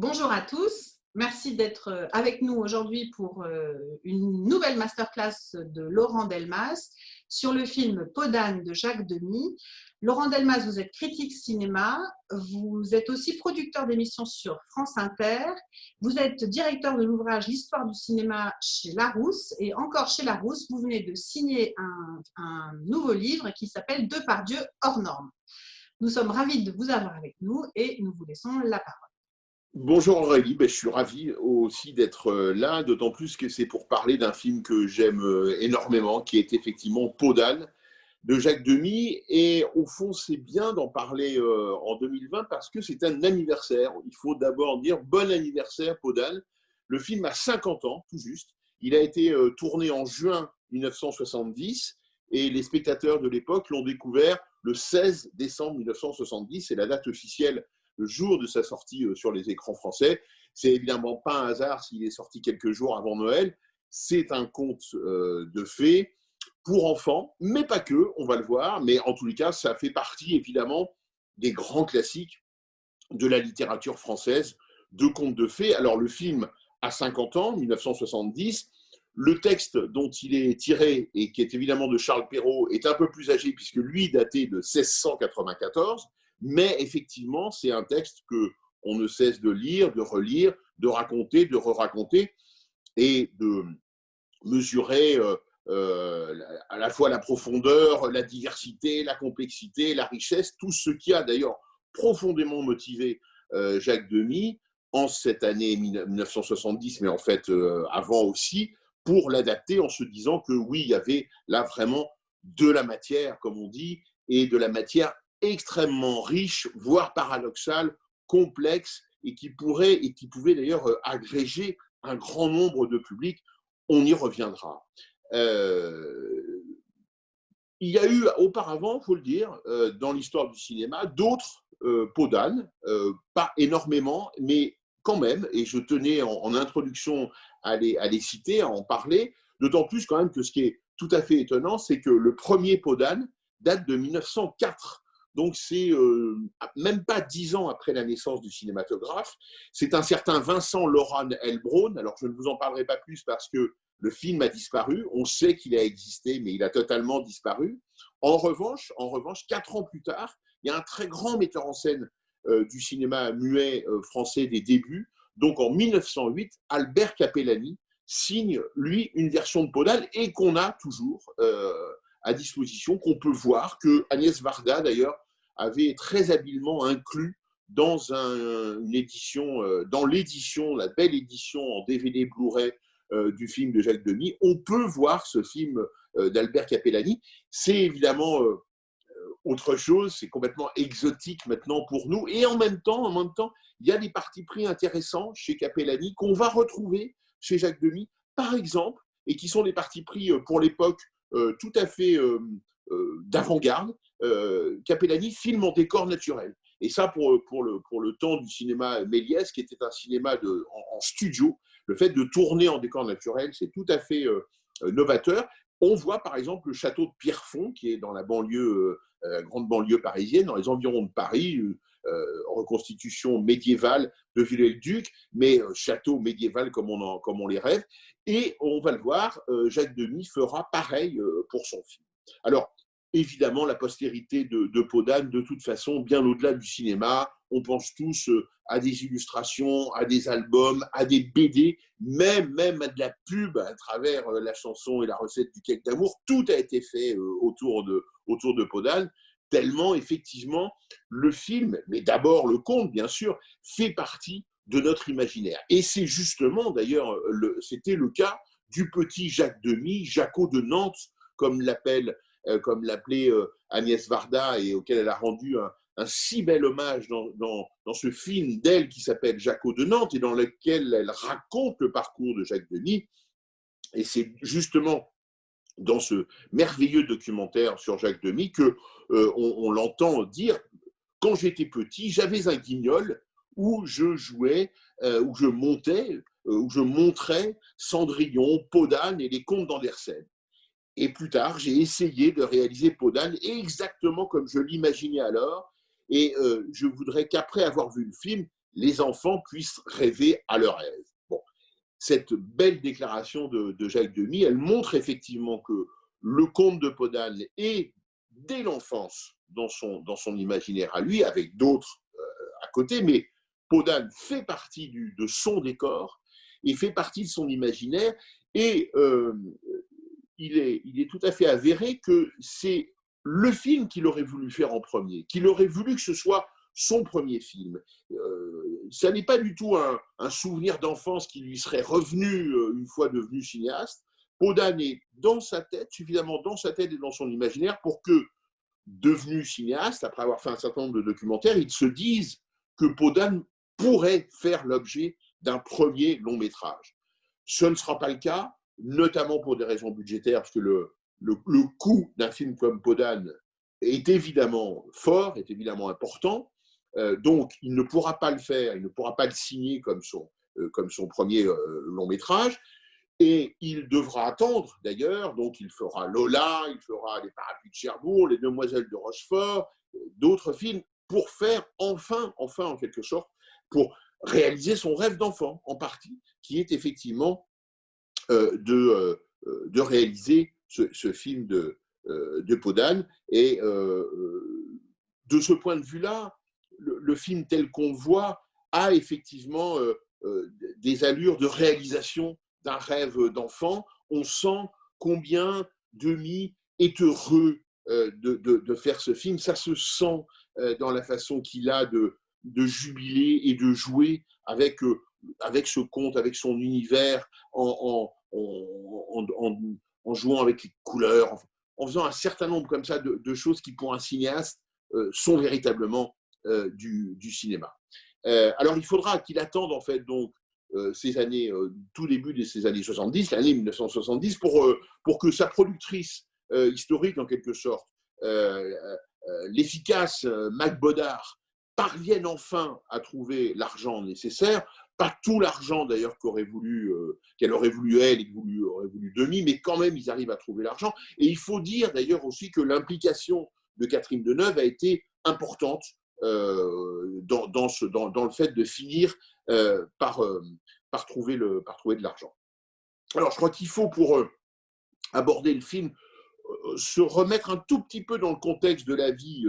Bonjour à tous, merci d'être avec nous aujourd'hui pour une nouvelle masterclass de Laurent Delmas sur le film Peau d'âne de Jacques Demy. Laurent Delmas, vous êtes critique cinéma, vous êtes aussi producteur d'émissions sur France Inter, vous êtes directeur de l'ouvrage L'histoire du cinéma chez Larousse et encore chez Larousse, vous venez de signer un nouveau livre qui s'appelle Depardieu hors norme. Nous sommes ravis de vous avoir avec nous et nous vous laissons la parole. Bonjour Aurélie, je suis ravi aussi d'être là, d'autant plus que c'est pour parler d'un film que j'aime énormément, qui est effectivement Peau d'âne de Jacques Demy. Et au fond, c'est bien d'en parler en 2020 parce que c'est un anniversaire. Il faut d'abord dire bon anniversaire Peau d'âne. Le film a 50 ans, tout juste. Il a été tourné en juin 1970 et les spectateurs de l'époque l'ont découvert le 16 décembre 1970. C'est la date officielle, le jour de sa sortie sur les écrans français. C'est évidemment pas un hasard s'il est sorti quelques jours avant Noël. C'est un conte de fées pour enfants, mais pas que, on va le voir. Mais en tous les cas, ça fait partie évidemment des grands classiques de la littérature française de contes de fées. Alors le film a 50 ans, 1970. Le texte dont il est tiré, et qui est évidemment de Charles Perrault, est un peu plus âgé, puisque lui datait de 1694. Mais effectivement, c'est un texte qu'on ne cesse de lire, de relire, de raconter, de re-raconter, et de mesurer à la fois la profondeur, la diversité, la complexité, la richesse, tout ce qui a d'ailleurs profondément motivé Jacques Demy en cette année 1970, mais en fait avant aussi, pour l'adapter en se disant que oui, il y avait là vraiment de la matière, comme on dit, et de la matière extrêmement riche, voire paradoxale, complexe, et qui pouvait d'ailleurs agréger un grand nombre de publics. On y reviendra. Il y a eu auparavant, il faut le dire, dans l'histoire du cinéma, d'autres peaux d'âne, pas énormément, mais quand même, et je tenais en introduction à les citer, à en parler, d'autant plus quand même que ce qui est tout à fait étonnant, c'est que le premier peau d'âne date de 1904. Donc c'est même pas 10 ans après la naissance du cinématographe. C'est un certain Vincent Loran Elbron. Alors je ne vous en parlerai pas plus parce que le film a disparu. On sait qu'il a existé, mais il a totalement disparu. En revanche, 4 ans plus tard, il y a un très grand metteur en scène du cinéma muet français des débuts. Donc en 1908, Albert Capellani signe, lui, une version de Peau d'âne et qu'on a toujours à disposition, qu'on peut voir, que Agnès Varda, d'ailleurs, avait très habilement inclus dans une édition, dans l'édition, la belle édition en DVD Blu-ray du film de Jacques Demy. On peut voir ce film d'Albert Capellani. C'est évidemment autre chose, c'est complètement exotique maintenant pour nous. Et en même temps, il y a des partis pris intéressants chez Capellani qu'on va retrouver chez Jacques Demy, par exemple, et qui sont des partis pris pour l'époque tout à fait d'avant-garde. Capellani filme en décor naturel. Et ça, pour le temps du cinéma Méliès, qui était un cinéma en studio, le fait de tourner en décor naturel, c'est tout à fait novateur. On voit par exemple le château de Pierrefonds, qui est dans la banlieue, grande banlieue parisienne, dans les environs de Paris, reconstitution médiévale de Viollet-le-Duc, mais château médiéval comme on les rêve. Et on va le voir, Jacques Demy fera pareil pour son film. Alors, évidemment, la postérité de Peau d'âne, de toute façon, bien au-delà du cinéma, on pense tous à des illustrations, à des albums, à des BD, même à de la pub à travers la chanson et la recette du cake d'amour. Tout a été fait autour de Peau d'âne, tellement effectivement le film, mais d'abord le conte bien sûr, fait partie de notre imaginaire. Et c'est justement d'ailleurs, c'était le cas du petit Jacques Demy, Jaco de Nantes, comme l'appelait Agnès Varda, et auquel elle a rendu un si bel hommage dans ce film d'elle qui s'appelle Jaco de Nantes, et dans lequel elle raconte le parcours de Jacques Demy. Et c'est justement dans ce merveilleux documentaire sur Jacques Demy on l'entend dire: quand j'étais petit, j'avais un guignol où je jouais, où je montais, où je montrais Cendrillon, Peau d'âne et les contes d'Andersen. Et plus tard, j'ai essayé de réaliser Peau d'âne exactement comme je l'imaginais alors. Et je voudrais qu'après avoir vu le film, les enfants puissent rêver à leur aise. Bon, cette belle déclaration de Jacques Demy, elle montre effectivement que le conte de Podane est, dès l'enfance, dans son imaginaire à lui, avec d'autres à côté, mais Podane fait partie de son décor et fait partie de son imaginaire, et il est tout à fait avéré que c'est le film qu'il aurait voulu faire en premier, qu'il aurait voulu que ce soit son premier film. Ça n'est pas du tout un souvenir d'enfance qui lui serait revenu une fois devenu cinéaste. Podane est dans sa tête, suffisamment dans sa tête et dans son imaginaire pour que, devenu cinéaste, après avoir fait un certain nombre de documentaires, il se dise que Podane pourrait faire l'objet d'un premier long métrage. Ce ne sera pas le cas, notamment pour des raisons budgétaires, parce que le coût d'un film comme Podane est évidemment fort, est évidemment important. Donc, il ne pourra pas le faire, il ne pourra pas le signer comme son premier long métrage. Et il devra attendre, d'ailleurs, donc il fera Lola, il fera Les Parapluies de Cherbourg, Les Demoiselles de Rochefort, d'autres films, pour faire enfin, en quelque sorte, pour réaliser son rêve d'enfant, en partie, qui est effectivement de réaliser ce film de Podane. Et de ce point de vue-là, le film tel qu'on le voit a effectivement des allures de réalisation d'un rêve d'enfant. On sent combien Demy est heureux de faire ce film. Ça se sent dans la façon qu'il a de jubiler et de jouer avec ce conte, avec son univers, en jouant avec les couleurs, en faisant un certain nombre comme ça de choses qui, pour un cinéaste, sont véritablement du cinéma. Alors, il faudra qu'il attende, en fait, donc, ces années, tout début de ces années 70, l'année 1970, pour que sa productrice historique, en quelque sorte, l'efficace Mac Bodard, parvienne enfin à trouver l'argent nécessaire, pas tout l'argent d'ailleurs qu'elle aurait voulu elle et qu'aurait voulu Demy, mais quand même ils arrivent à trouver l'argent. Et il faut dire d'ailleurs aussi que l'implication de Catherine Deneuve a été importante dans le fait de finir par trouver de l'argent. Alors je crois qu'il faut, pour aborder le film, se remettre un tout petit peu dans le contexte de la vie,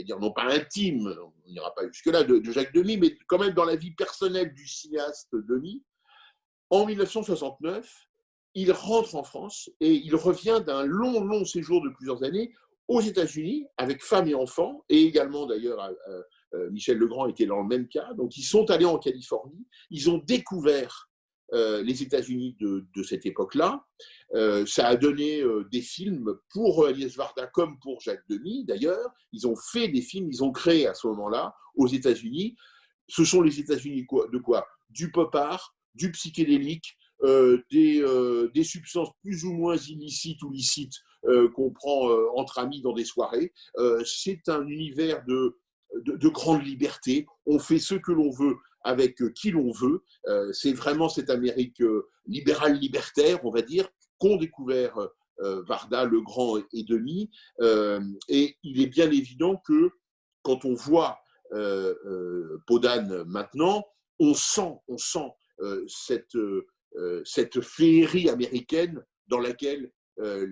dire non pas intime, on n'ira pas jusque-là, de Jacques Demy, mais quand même dans la vie personnelle du cinéaste Demy. En 1969, il rentre en France et il revient d'un long séjour de plusieurs années aux États-Unis avec femme et enfants, et également d'ailleurs Michel Legrand était dans le même cas. Donc ils sont allés en Californie, ils ont découvert les États-Unis de cette époque-là. Ça a donné des films pour Agnès Varda comme pour Jacques Demy, d'ailleurs. Ils ont fait des films, ils ont créé à ce moment-là aux États-Unis. Ce sont les États-Unis de quoi? Du pop art, du psychédélique, des substances plus ou moins illicites ou licites qu'on prend entre amis dans des soirées. C'est un univers de grande liberté. On fait ce que l'on veut avec qui l'on veut. C'est vraiment cette Amérique libérale libertaire, on va dire, qu'ont découvert Varda, Legrand et Demy. Et il est bien évident que quand on voit Podane maintenant, on sent cette féerie américaine dans laquelle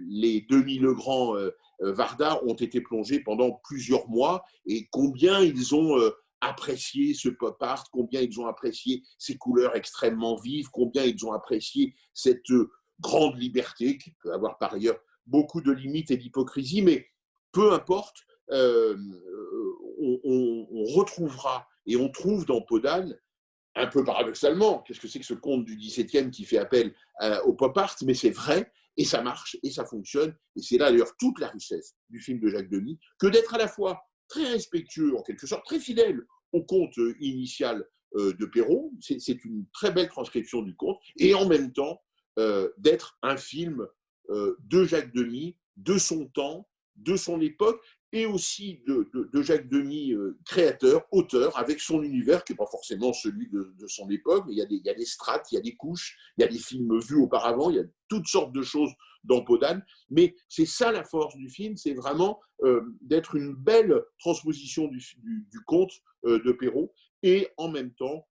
les Demy, Legrand, Varda ont été plongés pendant plusieurs mois, et combien ils ont apprécié ce pop art, combien ils ont apprécié ces couleurs extrêmement vives, combien ils ont apprécié cette grande liberté qui peut avoir par ailleurs beaucoup de limites et d'hypocrisie, mais peu importe, on retrouvera et on trouve dans Podane, un peu paradoxalement, qu'est-ce que c'est que ce conte du XVIIe qui fait appel au pop art, mais c'est vrai, et ça marche, et ça fonctionne, et c'est là d'ailleurs toute la richesse du film de Jacques Demy, que d'être à la fois très respectueux, en quelque sorte, très fidèle au conte initial de Perrault, c'est une très belle transcription du conte, et en même temps d'être un film de Jacques Demy, de son temps, de son époque, et aussi de Jacques Demy, créateur, auteur, avec son univers qui n'est pas forcément celui de son époque, mais il y a des strates, il y a des couches, il y a des films vus auparavant, il y a toutes sortes de choses dans Podane. Mais c'est ça la force du film, c'est vraiment d'être une belle transposition du conte de Perrault et en même temps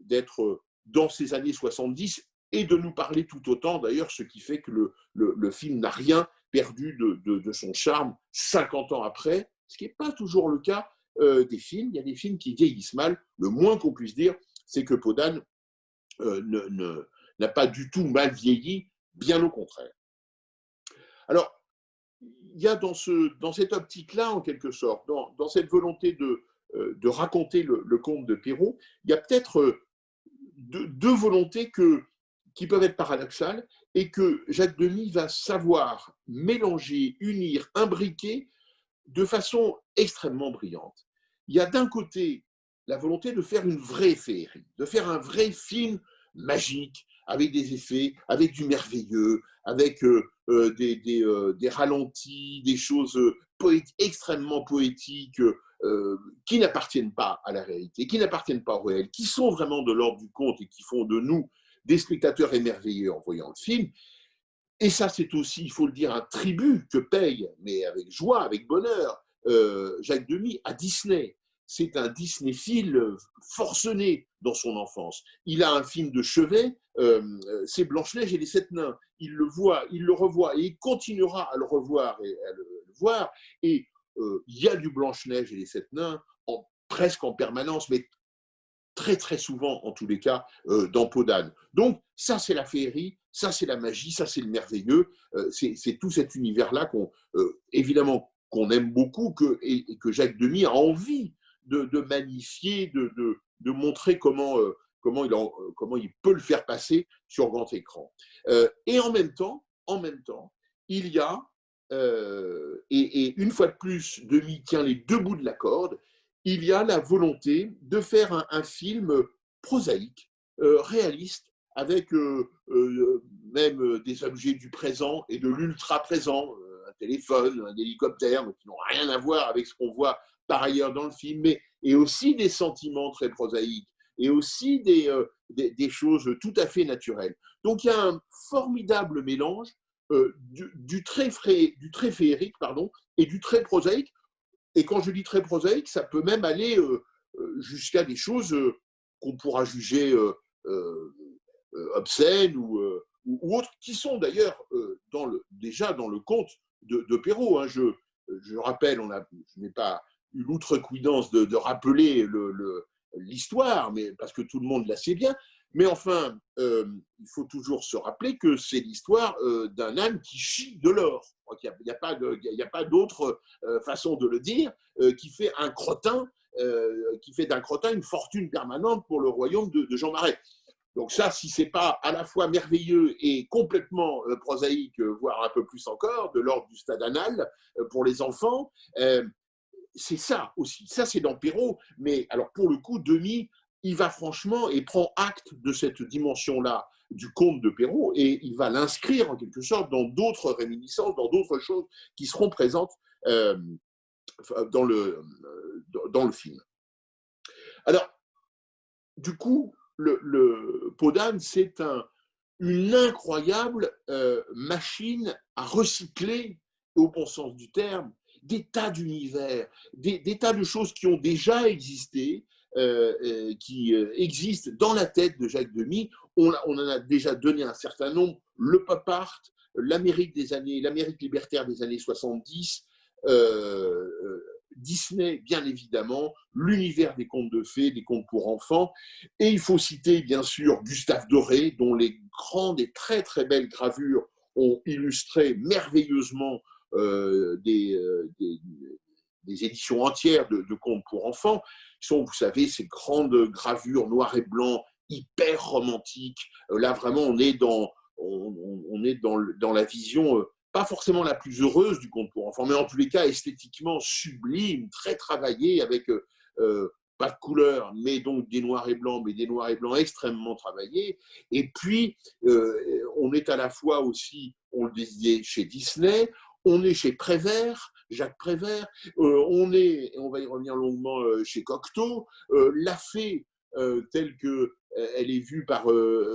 d'être dans ces années 70 et de nous parler tout autant, d'ailleurs, ce qui fait que le film n'a rien perdu de son charme 50 ans après, ce qui n'est pas toujours le cas des films. Il y a des films qui vieillissent mal. Le moins qu'on puisse dire, c'est que Podane n'a pas du tout mal vieilli, bien au contraire. Alors, il y a dans cette optique-là, en quelque sorte, dans cette volonté de raconter le conte de Perrault, il y a peut-être deux volontés qui peuvent être paradoxales et que Jacques Demy va savoir mélanger, unir, imbriquer de façon extrêmement brillante. Il y a d'un côté la volonté de faire une vraie féerie, de faire un vrai film magique, avec des effets, avec du merveilleux, avec des ralentis, des choses extrêmement poétiques qui n'appartiennent pas à la réalité, qui n'appartiennent pas au réel, qui sont vraiment de l'ordre du conte et qui font de nous des spectateurs émerveillés en voyant le film. Et ça, c'est aussi, il faut le dire, un tribut que paye, mais avec joie, avec bonheur, Jacques Demy à Disney. C'est un Disney-phile forcené dans son enfance. Il a un film de chevet, c'est Blanche-Neige et les Sept Nains. Il le voit, il le revoit, et il continuera à le revoir et à le voir. Et il y a du Blanche-Neige et les Sept Nains presque en permanence, mais très très souvent, en tous les cas, dans Podane. Donc, ça c'est la féerie, ça c'est la magie, ça c'est le merveilleux, c'est tout cet univers-là évidemment, qu'on aime beaucoup et que Jacques Demy a envie de magnifier, de montrer comment il peut le faire passer sur grand écran. Et en même temps, il y a, et une fois de plus, Demy tient les deux bouts de la corde, il y a la volonté de faire un film prosaïque, réaliste, avec même des objets du présent et de l'ultra-présent, un téléphone, un hélicoptère, qui n'ont rien à voir avec ce qu'on voit par ailleurs dans le film, et aussi des sentiments très prosaïques, et aussi des choses tout à fait naturelles. Donc il y a un formidable mélange du très féerique, et du très prosaïque. Et quand je dis très prosaïque, ça peut même aller jusqu'à des choses qu'on pourra juger obscènes ou autres, qui sont d'ailleurs déjà dans le conte de Perrault. Hein. Je rappelle, je n'ai pas eu l'outrecuidance de rappeler l'histoire, mais parce que tout le monde la sait bien. Mais enfin, il faut toujours se rappeler que c'est l'histoire d'un âne qui chie de l'or. Il n'y a pas d'autre façon de le dire, qui fait d'un crottin une fortune permanente pour le royaume de Jean Marais. Donc ça, si ce n'est pas à la fois merveilleux et complètement prosaïque, voire un peu plus encore, de l'ordre du stade anal pour les enfants, c'est ça aussi. Ça, c'est dans Perrault. Mais alors, pour le coup, Demy, il va franchement et prend acte de cette dimension-là du conte de Perrault et il va l'inscrire en quelque sorte dans d'autres réminiscences, dans d'autres choses qui seront présentes dans le film. Alors, du coup, le Podane, c'est une incroyable machine à recycler, au bon sens du terme, des tas d'univers, des tas de choses qui ont déjà existé, qui existent dans la tête de Jacques Demy. On en a déjà donné un certain nombre. Le pop art, l'Amérique libertaire des années 70, Disney, bien évidemment, l'univers des contes de fées, des contes pour enfants. Et il faut citer, bien sûr, Gustave Doré, dont les grandes et très, très belles gravures ont illustré merveilleusement des éditions entières de contes pour enfants. Qui sont, vous savez, ces grandes gravures noir et blanc, hyper romantiques. Là, vraiment, on est dans la vision pas forcément la plus heureuse du conte pour enfants, mais en tous les cas esthétiquement sublime, très travaillée, avec pas de couleur, mais donc des noirs et blancs, mais des noirs et blancs extrêmement travaillés. Et puis, on est à la fois aussi, on le disait, chez Disney, on est chez Prévert, Jacques Prévert, on va y revenir longuement, chez Cocteau, la fée telle que elle est vue par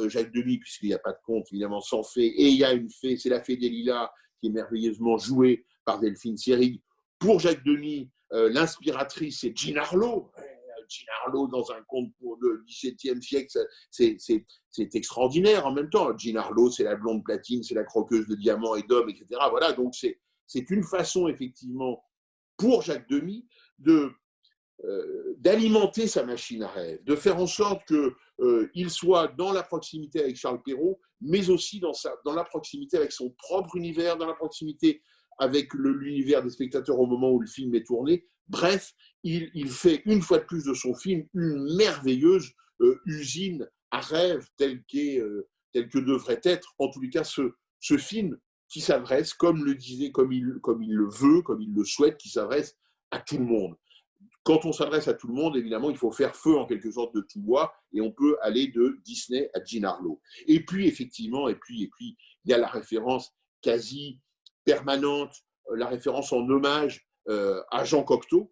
Jacques Demy, puisqu'il n'y a pas de conte, évidemment, sans fée. Et il y a une fée, c'est la fée des Lilas, qui est merveilleusement jouée par Delphine Seyrig. Pour Jacques Demy, l'inspiratrice, c'est Jean Harlow. Jean Harlow dans un conte pour le XVIIe siècle, c'est extraordinaire en même temps. Jean Harlow, c'est la blonde platine, c'est la croqueuse de diamants et d'hommes, etc. Voilà, donc c'est une façon, effectivement, pour Jacques Demy, d'alimenter sa machine à rêve, de faire en sorte qu'il soit dans la proximité avec Charles Perrault, mais aussi dans la proximité avec son propre univers, dans la proximité avec l'univers des spectateurs au moment où le film est tourné. Bref, il fait une fois de plus de son film une merveilleuse usine à rêve telle que devrait être, en tous les cas, ce film qui s'adresse, comme le disait, comme il le veut, comme il le souhaite, qui s'adresse à tout le monde. Quand on s'adresse à tout le monde, évidemment, il faut faire feu en quelque sorte de tout bois et on peut aller de Disney à Jean Harlow. Et puis, effectivement, il y a la référence quasi permanente, la référence en hommage à Jean Cocteau,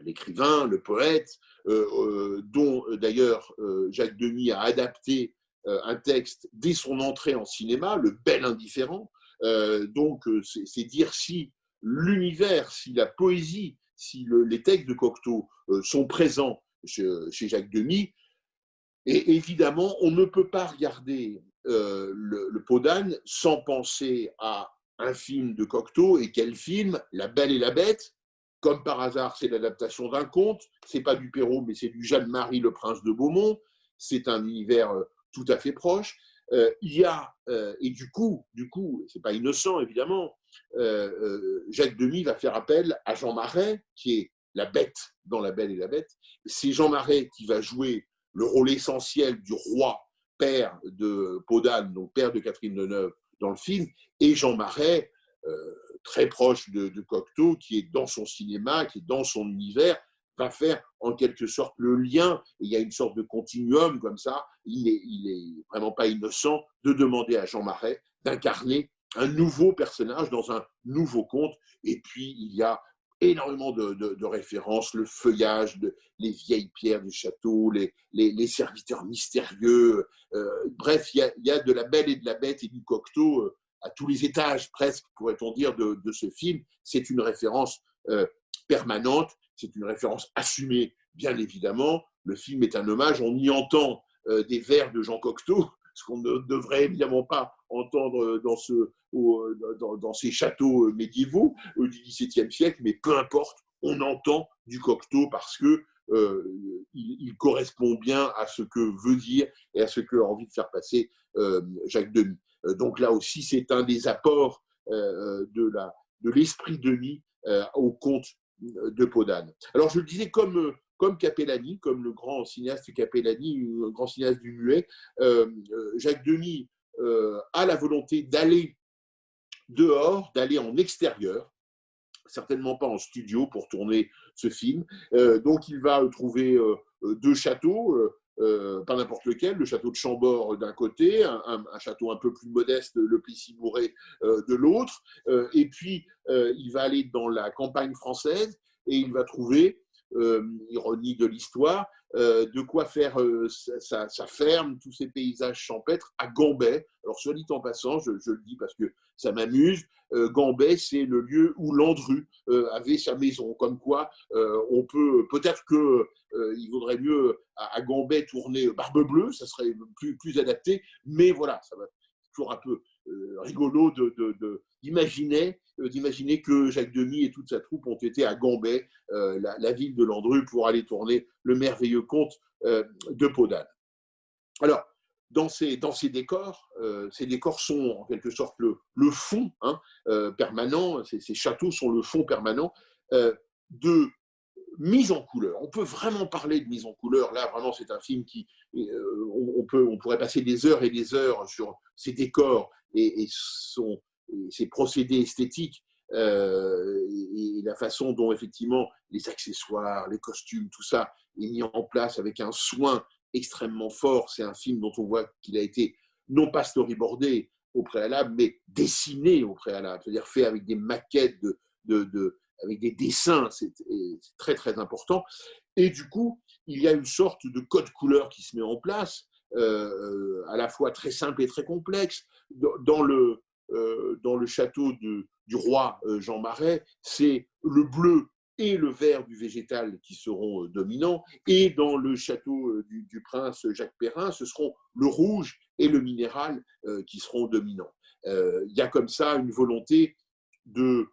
l'écrivain, le poète, dont d'ailleurs Jacques Demy a adapté un texte dès son entrée en cinéma, Le Bel Indifférent. Donc, c'est dire si l'univers, si la poésie, si les textes de Cocteau sont présents chez Jacques Demy. Et évidemment, on ne peut pas regarder le Podane sans penser à un film de Cocteau. Et quel film? La Belle et la Bête. Comme par hasard, c'est l'adaptation d'un conte. C'est pas du Perrault, mais c'est du Jeanne-Marie, le prince de Beaumont. C'est un univers tout à fait proche. Il y a, et du coup, c'est pas innocent évidemment, Jacques Demy va faire appel à Jean Marais, qui est la bête dans La Belle et la Bête. C'est Jean Marais qui va jouer le rôle essentiel du roi, père de Podane, donc père de Catherine Deneuve dans le film, et Jean Marais, très proche de Cocteau, qui est dans son cinéma, qui est dans son univers, va faire en quelque sorte le lien. Et il y a une sorte de continuum comme ça. Il est vraiment pas innocent de demander à Jean Marais d'incarner un nouveau personnage dans un nouveau conte. Et puis, il y a énormément de références, le feuillage, les vieilles pierres du château, les serviteurs mystérieux. Bref, il y a de La Belle et de la Bête et du Cocteau à tous les étages, presque, pourrait-on dire, de ce film. C'est une référence permanente, c'est une référence assumée, bien évidemment. Le film est un hommage, on y entend des vers de Jean Cocteau, ce qu'on ne devrait évidemment pas entendre dans ces châteaux médiévaux du XVIIe siècle, mais peu importe, on entend du Cocteau parce que il correspond bien à ce que veut dire et à ce que a envie de faire passer Jacques Demy. Donc là aussi, c'est un des apports de l'esprit Demy au conte de Podane. Alors je le disais, comme Capellani, comme le grand cinéaste Capellani, le grand cinéaste du muet, Jacques Demy a la volonté d'aller dehors, d'aller en extérieur, certainement pas en studio pour tourner ce film. Donc il va trouver deux châteaux, pas n'importe lequel, le château de Chambord d'un côté, un château un peu plus modeste, le Plessis-Bourré de l'autre, et puis il va aller dans la campagne française et il va trouver, ironie de l'histoire, de quoi faire sa ferme, tous ces paysages champêtres à Gambais. Alors soit dit en passant, je le dis parce que ça m'amuse, Gambais, c'est le lieu où Landru avait sa maison. Comme quoi, on peut-être qu'il vaudrait mieux à Gambais tourner Barbe Bleue, ça serait plus adapté. Mais voilà, ça va toujours un peu rigolo d'imaginer que Jacques Demy et toute sa troupe ont été à Gambais, la ville de Landru, pour aller tourner le merveilleux conte de Podane. Alors, dans ces décors sont en quelque sorte le fond permanent, ces châteaux sont le fond permanent de mise en couleur. On peut vraiment parler de mise en couleur. Là, vraiment, c'est un film qui, on pourrait passer des heures et des heures sur ses décors et ses procédés esthétiques et la façon dont, effectivement, les accessoires, les costumes, tout ça est mis en place avec un soin extrêmement fort. C'est un film dont on voit qu'il a été non pas storyboardé au préalable, mais dessiné au préalable, c'est-à-dire fait avec des maquettes de avec des dessins, c'est très très important. Et du coup, il y a une sorte de code couleur qui se met en place, à la fois très simple et très complexe. Dans le château du roi Jean Marais, c'est le bleu et le vert du végétal qui seront dominants, et dans le château du prince Jacques Perrin, ce seront le rouge et le minéral qui seront dominants. Il y a comme ça une volonté de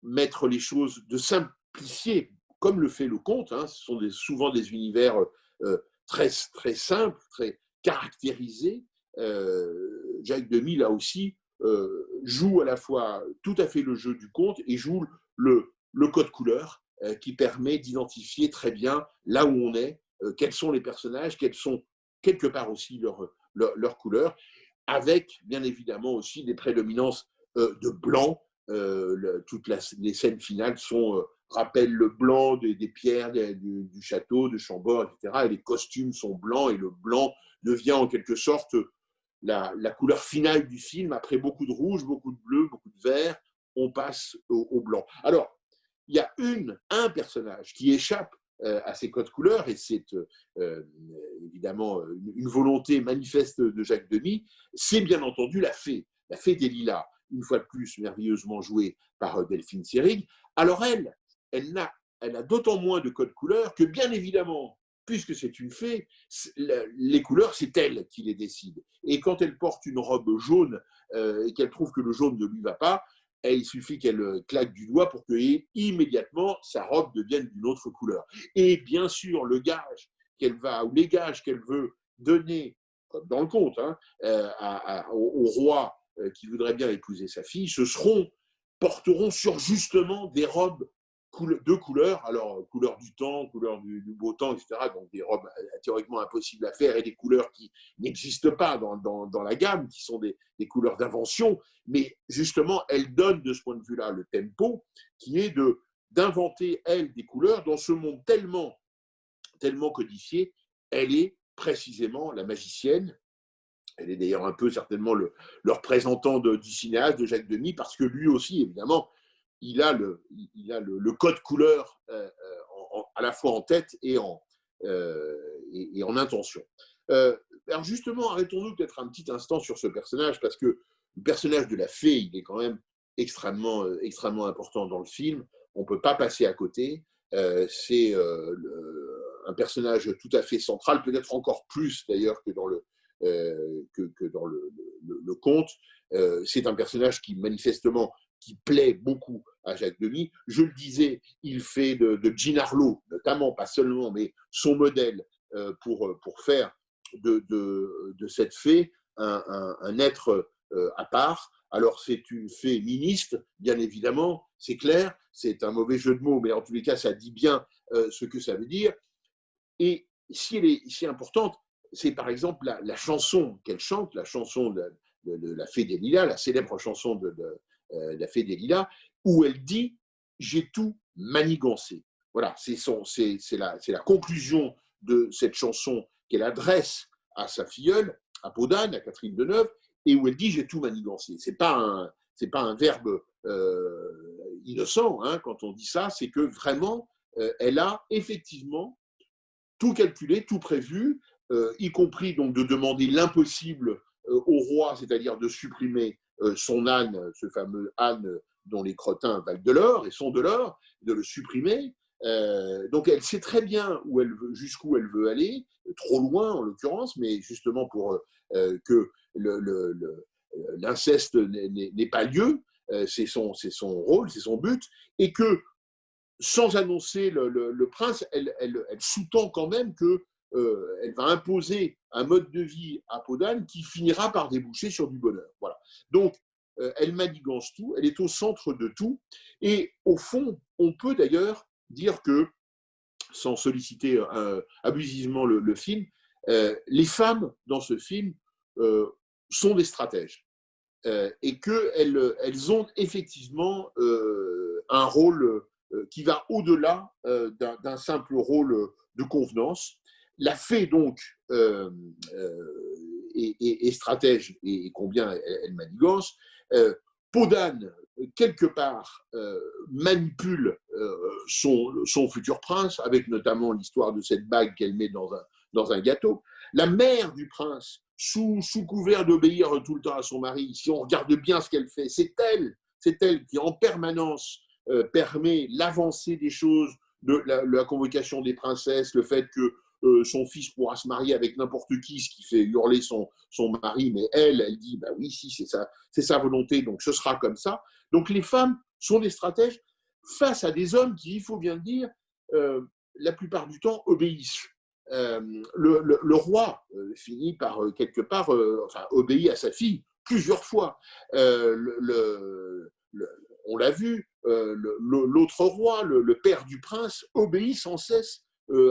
mettre les choses, de simplifier, comme le fait le conte. Ce sont souvent des univers très, très simples, très caractérisés. Jacques Demy, là aussi, joue à la fois tout à fait le jeu du conte et joue le code couleur qui permet d'identifier très bien là où on est, quels sont les personnages, quelles sont quelque part aussi leurs couleurs, avec bien évidemment aussi des prédominances de blanc. Toutes les scènes finales rappellent le blanc des pierres du château de Chambord, etc. Et les costumes sont blancs, et le blanc devient en quelque sorte la couleur finale du film. Après beaucoup de rouge, beaucoup de bleu, beaucoup de vert, on passe au blanc. Alors, il y a un personnage qui échappe à ces codes couleurs, et c'est évidemment une volonté manifeste de Jacques Demy, c'est bien entendu la fée des Lilas, une fois de plus merveilleusement jouée par Delphine Seyrig. Alors elle a d'autant moins de codes couleurs que, bien évidemment, puisque c'est une fée, les couleurs, c'est elle qui les décide. Et quand elle porte une robe jaune et qu'elle trouve que le jaune ne lui va pas, il suffit qu'elle claque du doigt pour que immédiatement sa robe devienne d'une autre couleur. Et bien sûr, les gages qu'elle veut donner, comme dans le conte, au roi qui voudrait bien épouser sa fille, porteront sur justement des robes de couleurs, alors couleur du temps, couleur du beau temps, etc. Donc des robes théoriquement impossibles à faire, et des couleurs qui n'existent pas dans la gamme, qui sont des couleurs d'invention, mais justement, elle donne de ce point de vue-là le tempo, qui est d'inventer, elle, des couleurs dans ce monde tellement codifié. Elle est précisément la magicienne. Elle est d'ailleurs un peu certainement le représentant du cinéaste, de Jacques Demy, parce que lui aussi, évidemment, il a le code couleur à la fois en tête et en intention. Alors justement, arrêtons-nous peut-être un petit instant sur ce personnage, parce que le personnage de la fée, il est quand même extrêmement important dans le film. On ne peut pas passer à côté. C'est un personnage tout à fait central, peut-être encore plus d'ailleurs que dans le conte. C'est un personnage qui manifestement qui plaît beaucoup à Jacques Demy. Je le disais, il fait de Jean Harlow, notamment, pas seulement, mais son modèle pour faire de cette fée un être à part. Alors, c'est une fée ministre, bien évidemment, c'est clair, c'est un mauvais jeu de mots, mais en tous les cas, ça dit bien ce que ça veut dire. Et si elle est si importante, c'est par exemple la chanson qu'elle chante, la chanson de la Fée des Lilas, la célèbre chanson de la Fée des Lilas, où elle dit « j'ai tout manigancé ». Voilà, c'est la conclusion de cette chanson qu'elle adresse à sa filleule, à Peau d'Âne, à Catherine Deneuve, et où elle dit « j'ai tout manigancé ». C'est pas un verbe innocent, quand on dit ça, c'est que vraiment, elle a effectivement tout calculé, tout prévu, y compris donc de demander l'impossible au roi, c'est-à-dire de supprimer son âne, ce fameux âne dont les crottins valent de l'or et sont de l'or, de le supprimer. Donc elle sait très bien jusqu'où elle veut aller, trop loin en l'occurrence, mais justement pour que l'inceste n'ait pas lieu, c'est son rôle, c'est son but, et que sans annoncer le prince, elle sous-tend quand même qu'elle va imposer un mode de vie à Peau d'Âne qui finira par déboucher sur du bonheur. Voilà. Donc, elle manigance tout, elle est au centre de tout, et au fond, on peut d'ailleurs dire que, sans solliciter abusivement le film, les femmes dans ce film sont des stratèges, et qu'elles ont effectivement un rôle qui va au-delà d'un simple rôle de convenance. La fée, donc, est stratège, et combien elle manigance. Podane, quelque part, manipule son futur prince, avec notamment l'histoire de cette bague qu'elle met dans un gâteau. La mère du prince, sous couvert d'obéir tout le temps à son mari, si on regarde bien ce qu'elle fait, c'est elle qui en permanence permet l'avancée des choses, la convocation des princesses, le fait que son fils pourra se marier avec n'importe qui, ce qui fait hurler son mari, mais elle dit, bah oui, si, c'est sa volonté, donc ce sera comme ça. Donc les femmes sont des stratèges face à des hommes qui, il faut bien le dire, la plupart du temps obéissent. Le roi finit par quelque part, obéit à sa fille plusieurs fois. On l'a vu, l'autre roi, le père du prince, obéit sans cesse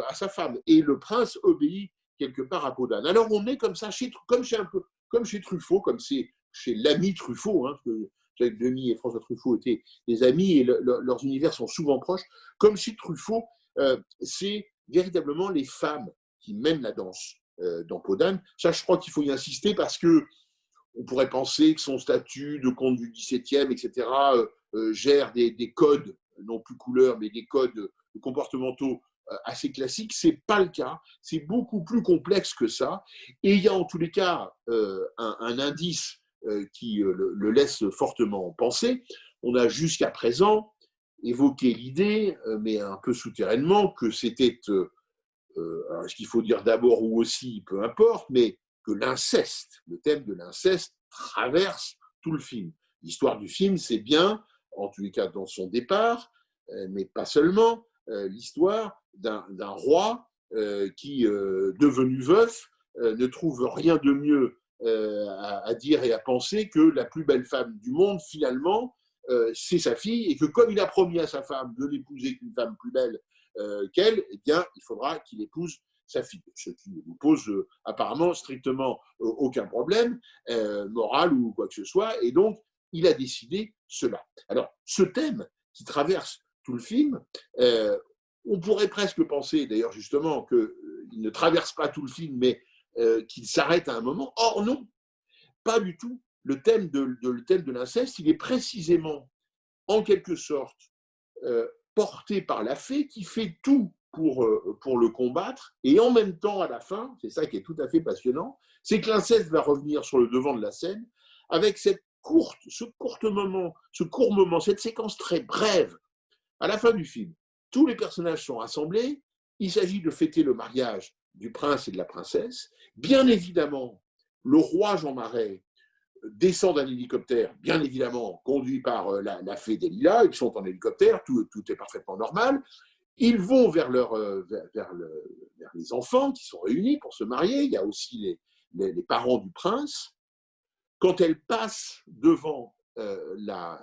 à sa femme. Et le prince obéit quelque part à Podane. Alors on est comme ça, comme chez Truffaut, comme c'est chez l'ami Truffaut, hein, parce que Jacques Demy et François Truffaut étaient des amis et leurs univers sont souvent proches. Comme chez Truffaut, c'est véritablement les femmes qui mènent la danse dans Podane. Ça, je crois qu'il faut y insister parce que on pourrait penser que son statut de comte du XVIIe, etc., gère des codes, non plus couleurs, mais des codes comportementaux assez classiques. Ce n'est pas le cas. C'est beaucoup plus complexe que ça. Et il y a en tous les cas un indice qui le laisse fortement penser. On a jusqu'à présent évoqué l'idée, mais un peu souterrainement, que c'était, alors ce qu'il faut dire d'abord ou aussi, peu importe, mais que l'inceste, le thème de l'inceste, traverse tout le film. L'histoire du film, c'est bien, en tous les cas dans son départ, mais pas seulement, l'histoire d'un roi qui, devenu veuf, ne trouve rien de mieux à dire et à penser que la plus belle femme du monde, finalement, c'est sa fille, et que comme il a promis à sa femme de n'épouser qu'une femme plus belle qu'elle, eh bien, il faudra qu'il épouse sa fille, ce qui ne vous pose apparemment strictement aucun problème moral ou quoi que ce soit, et donc il a décidé cela. Alors, ce thème qui traverse tout le film, on pourrait presque penser, d'ailleurs justement, qu'il ne traverse pas tout le film, mais qu'il s'arrête à un moment. Or non, pas du tout. Le thème de l'inceste, il est précisément, en quelque sorte, porté par la fée qui fait tout pour le combattre, et en même temps, à la fin, c'est ça qui est tout à fait passionnant, c'est que l'inceste va revenir sur le devant de la scène avec ce court moment, cette séquence très brève, à la fin du film. Tous les personnages sont rassemblés, il s'agit de fêter le mariage du prince et de la princesse. Bien évidemment, le roi Jean Marais descend d'un hélicoptère, bien évidemment, conduit par la fée Delilah, ils sont en hélicoptère, tout est parfaitement normal. Ils vont vers les enfants qui sont réunis pour se marier. Il y a aussi les parents du prince. Quand elle passe devant la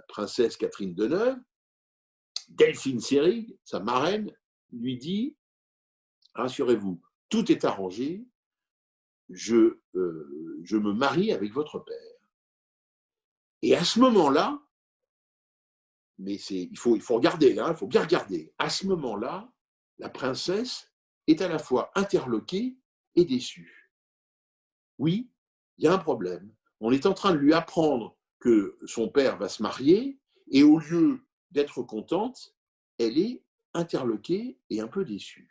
princesse Catherine Deneuve, Delphine Seyrig, sa marraine, lui dit « Rassurez-vous, tout est arrangé, je me marie avec votre père. » Et à ce moment-là, mais il faut regarder, hein, il faut bien regarder. À ce moment-là, la princesse est à la fois interloquée et déçue. Oui, il y a un problème. On est en train de lui apprendre que son père va se marier, et au lieu d'être contente, elle est interloquée et un peu déçue.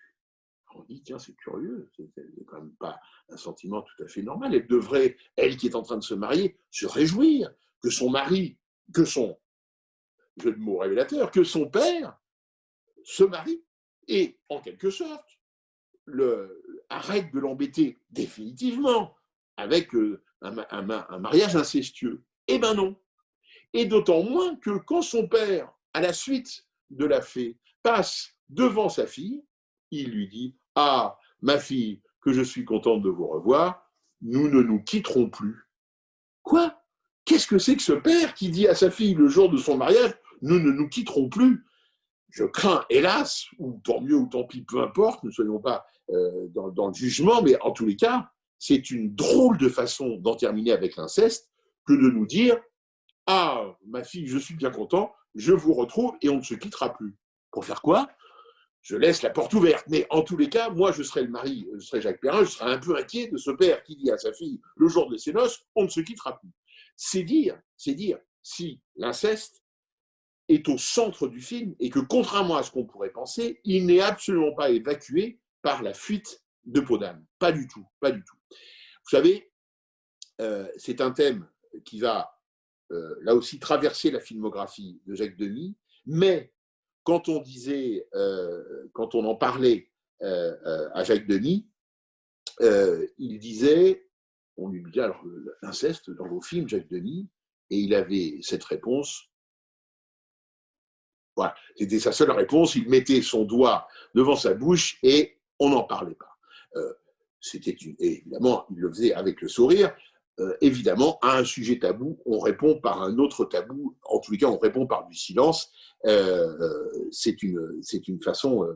On dit, tiens, c'est curieux, c'est quand même pas un sentiment tout à fait normal. Elle devrait, elle qui est en train de se marier, se réjouir que son mari, que son jeu de mots révélateur, que son père se marie et, en quelque sorte, arrête de l'embêter définitivement avec un mariage incestueux. Eh ben non. Et d'autant moins que quand son père, à la suite de la fée, passe devant sa fille, il lui dit « Ah, ma fille, que je suis contente de vous revoir, nous ne nous quitterons plus. » Quoi ? Qu'est-ce que c'est que ce père qui dit à sa fille le jour de son mariage « Nous ne nous quitterons plus » ? Je crains, hélas, ou tant mieux ou tant pis, peu importe, ne soyons pas dans le jugement, mais en tous les cas, c'est une drôle de façon d'en terminer avec l'inceste que de nous dire « Ah, ma fille, je suis bien content, je vous retrouve et on ne se quittera plus. » Pour faire quoi ? Je laisse la porte ouverte, mais en tous les cas, moi, je serai le mari, je serai Jacques Perrin, je serai un peu inquiet de ce père qui dit à sa fille, le jour de ses noces, on ne se quittera plus. c'est dire si l'inceste est au centre du film et que, contrairement à ce qu'on pourrait penser, il n'est absolument pas évacué par la fuite de peau d'âne. Pas du tout, pas du tout. Vous savez, c'est un thème qui va, là aussi, traverser la filmographie de Jacques Demy, mais quand on disait, quand on en parlait à Jacques Demy, il disait, on lui disait, alors, l'inceste dans vos films, Jacques Demy, et il avait cette réponse. Voilà, c'était sa seule réponse. Il mettait son doigt devant sa bouche et on n'en parlait pas. Évidemment, il le faisait avec le sourire. Évidemment, à un sujet tabou, on répond par un autre tabou. En tous les cas, on répond par du silence. C'est une façon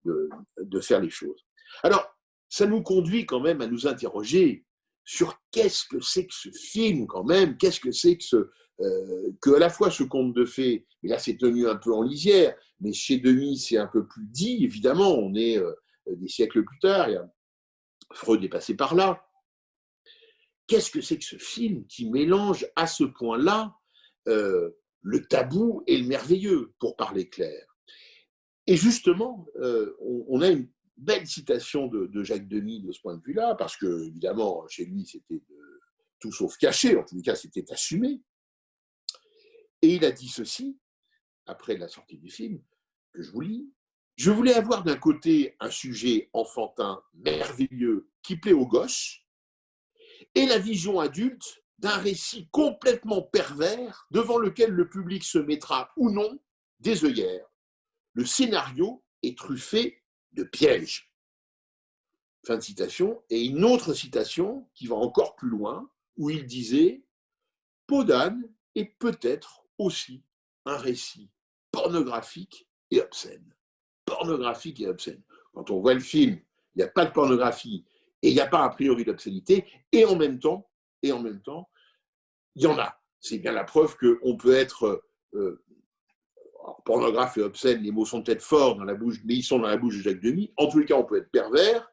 de faire les choses. Alors, ça nous conduit quand même à nous interroger sur qu'est-ce que c'est que ce film quand même, qu'est-ce que c'est que à la fois ce conte de fées, mais là c'est tenu un peu en lisière, mais chez Demy c'est un peu plus dit, évidemment, on est des siècles plus tard, Freud est passé par là. Qu'est-ce que c'est que ce film qui mélange à ce point-là le tabou et le merveilleux, pour parler clair? Et justement, on a une belle citation de Jacques Demy de ce point de vue-là, parce que, évidemment, chez lui, c'était tout sauf caché, en tous les cas, c'était assumé. Et il a dit ceci, après la sortie du film, que je vous lis. Je voulais avoir d'un côté un sujet enfantin merveilleux qui plaît aux gosses, et la vision adulte d'un récit complètement pervers devant lequel le public se mettra ou non des œillères. Le scénario est truffé de pièges. Fin de citation. Et une autre citation qui va encore plus loin, où il disait « Peau d'âne est peut-être aussi un récit pornographique et obscène. » Pornographique et obscène. Quand on voit le film, il n'y a pas de pornographie et il n'y a pas a priori d'obscénité, et en même temps, il y en a. C'est bien la preuve qu'on peut être pornographe et obscène, les mots sont peut-être forts dans la bouche, mais ils sont dans la bouche de Jacques Demy. En tous les cas, on peut être pervers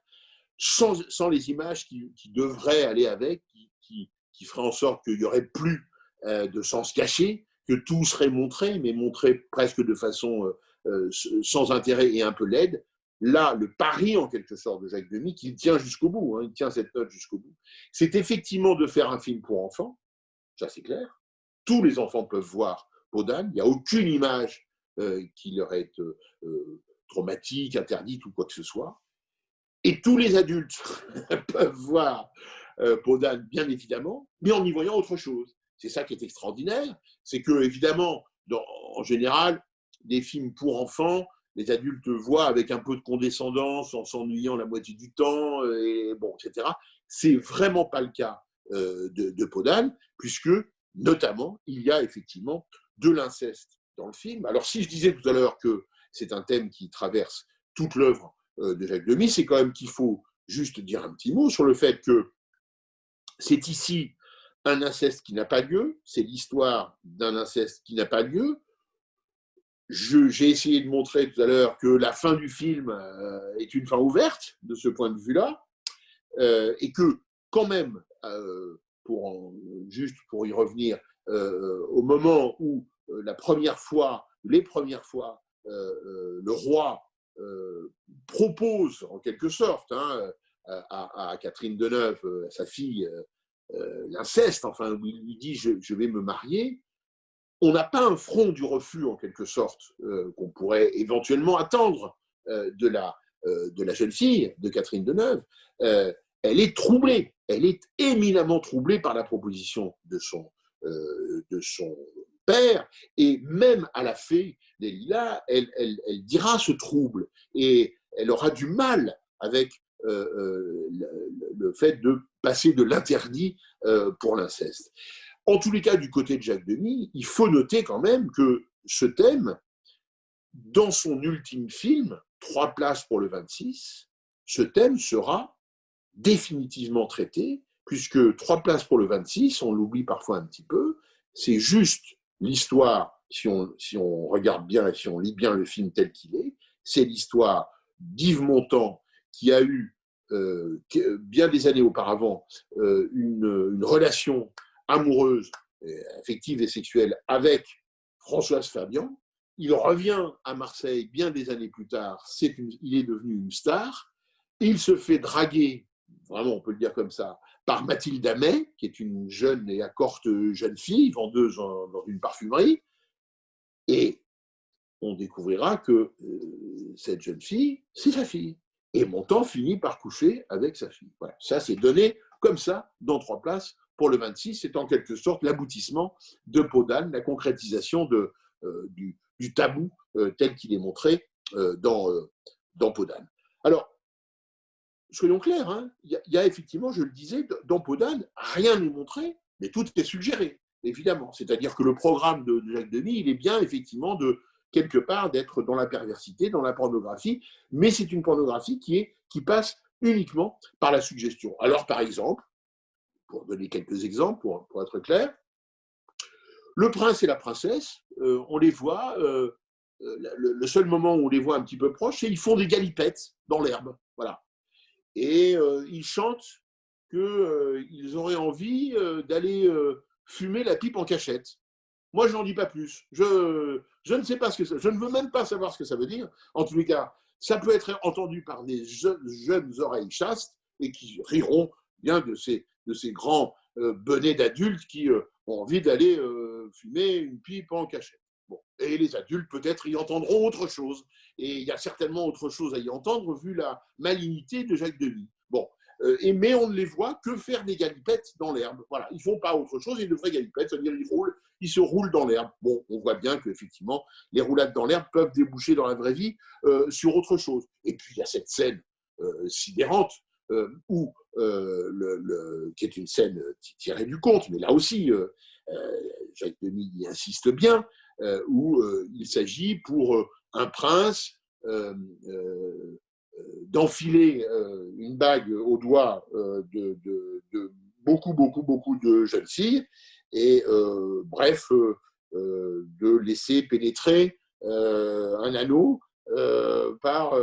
sans les images qui devraient aller avec, qui feraient en sorte qu'il n'y aurait plus de sens caché, que tout serait montré, mais montré presque de façon sans intérêt et un peu laide. Là, le pari, en quelque sorte, de Jacques Demy, qu'il tient jusqu'au bout, hein, il tient cette note jusqu'au bout, c'est effectivement de faire un film pour enfants, ça c'est clair. Tous les enfants peuvent voir Peau d'âne, il n'y a aucune image qui leur est traumatique, interdite ou quoi que ce soit. Et tous les adultes peuvent voir Peau d'âne, bien évidemment, mais en y voyant autre chose. C'est ça qui est extraordinaire, c'est que, évidemment, en général, des films pour enfants, les adultes voient avec un peu de condescendance, en s'ennuyant la moitié du temps, et bon, etc. C'est vraiment pas le cas de Peau d'âne, puisque, notamment, il y a effectivement de l'inceste dans le film. Alors, si je disais tout à l'heure que c'est un thème qui traverse toute l'œuvre de Jacques Demy, c'est quand même qu'il faut juste dire un petit mot sur le fait que c'est ici un inceste qui n'a pas lieu, c'est l'histoire d'un inceste qui n'a pas lieu. J'ai essayé de montrer tout à l'heure que la fin du film est une fin ouverte de ce point de vue-là, et que quand même, juste pour y revenir, au moment où les premières fois, le roi propose en quelque sorte à Catherine Deneuve, à sa fille, l'inceste, enfin, où il lui dit je vais me marier, on n'a pas un front du refus en quelque sorte qu'on pourrait éventuellement attendre de la jeune fille de Catherine Deneuve. Elle est troublée, elle est éminemment troublée par la proposition de son père, et même à la fée des Lilas, elle dira ce trouble, et elle aura du mal avec le fait de passer de l'interdit pour l'inceste. En tous les cas, du côté de Jacques Demy, il faut noter quand même que ce thème, dans son ultime film, 3 places pour le 26, ce thème sera définitivement traité, puisque 3 places pour le 26, on l'oublie parfois un petit peu, c'est juste l'histoire, si on regarde bien et si on lit bien le film tel qu'il est, c'est l'histoire d'Yves Montand qui a eu, bien des années auparavant, une relation amoureuse affective et sexuelle avec Françoise Fabian. Il revient à Marseille bien des années plus tard, il est devenu une star. Il se fait draguer, vraiment on peut le dire comme ça, par Mathilde Amet, qui est une jeune et accorte jeune fille, vendeuse dans une parfumerie. Et on découvrira que cette jeune fille, c'est sa fille. Et Montand finit par coucher avec sa fille. Voilà. Ça, c'est donné comme ça, dans 3 places, pour le 26. C'est en quelque sorte l'aboutissement de Peau d'âne, la concrétisation du tabou tel qu'il est montré dans Peau d'âne. Alors, soyons clairs, hein, y a effectivement, je le disais, dans Peau d'âne, rien n'est montré, mais tout est suggéré, évidemment. C'est-à-dire que le programme de Jacques Demy, il est bien effectivement quelque part d'être dans la perversité, dans la pornographie, mais c'est une pornographie qui passe uniquement par la suggestion. Alors, par exemple, pour donner quelques exemples, pour être clair, le prince et la princesse, on les voit, le seul moment où on les voit un petit peu proches, c'est qu'ils font des galipettes dans l'herbe. Voilà. Et ils chantent qu'ils auraient envie d'aller fumer la pipe en cachette. Moi, je n'en dis pas plus. Je ne sais pas ce que ça. Je ne veux même pas savoir ce que ça veut dire. En tous les cas, ça peut être entendu par des jeunes oreilles chastes et qui riront bien de ces grands benets d'adultes qui ont envie d'aller fumer une pipe en cachette. Bon. Et les adultes, peut-être, y entendront autre chose. Et il y a certainement autre chose à y entendre vu la malignité de Jacques Demy. Bon. Mais on ne les voit que faire des galipettes dans l'herbe. Voilà, ils ne font pas autre chose, ils de vraies galipettes, c'est-à-dire ils se roulent dans l'herbe. Bon, on voit bien qu'effectivement, les roulades dans l'herbe peuvent déboucher dans la vraie vie sur autre chose. Et puis, il y a cette scène sidérante qui est une scène tirée du conte, mais là aussi, Jacques Demy y insiste bien, où il s'agit pour un prince d'enfiler une bague au doigt de beaucoup de jeunes filles et bref, de laisser pénétrer un anneau par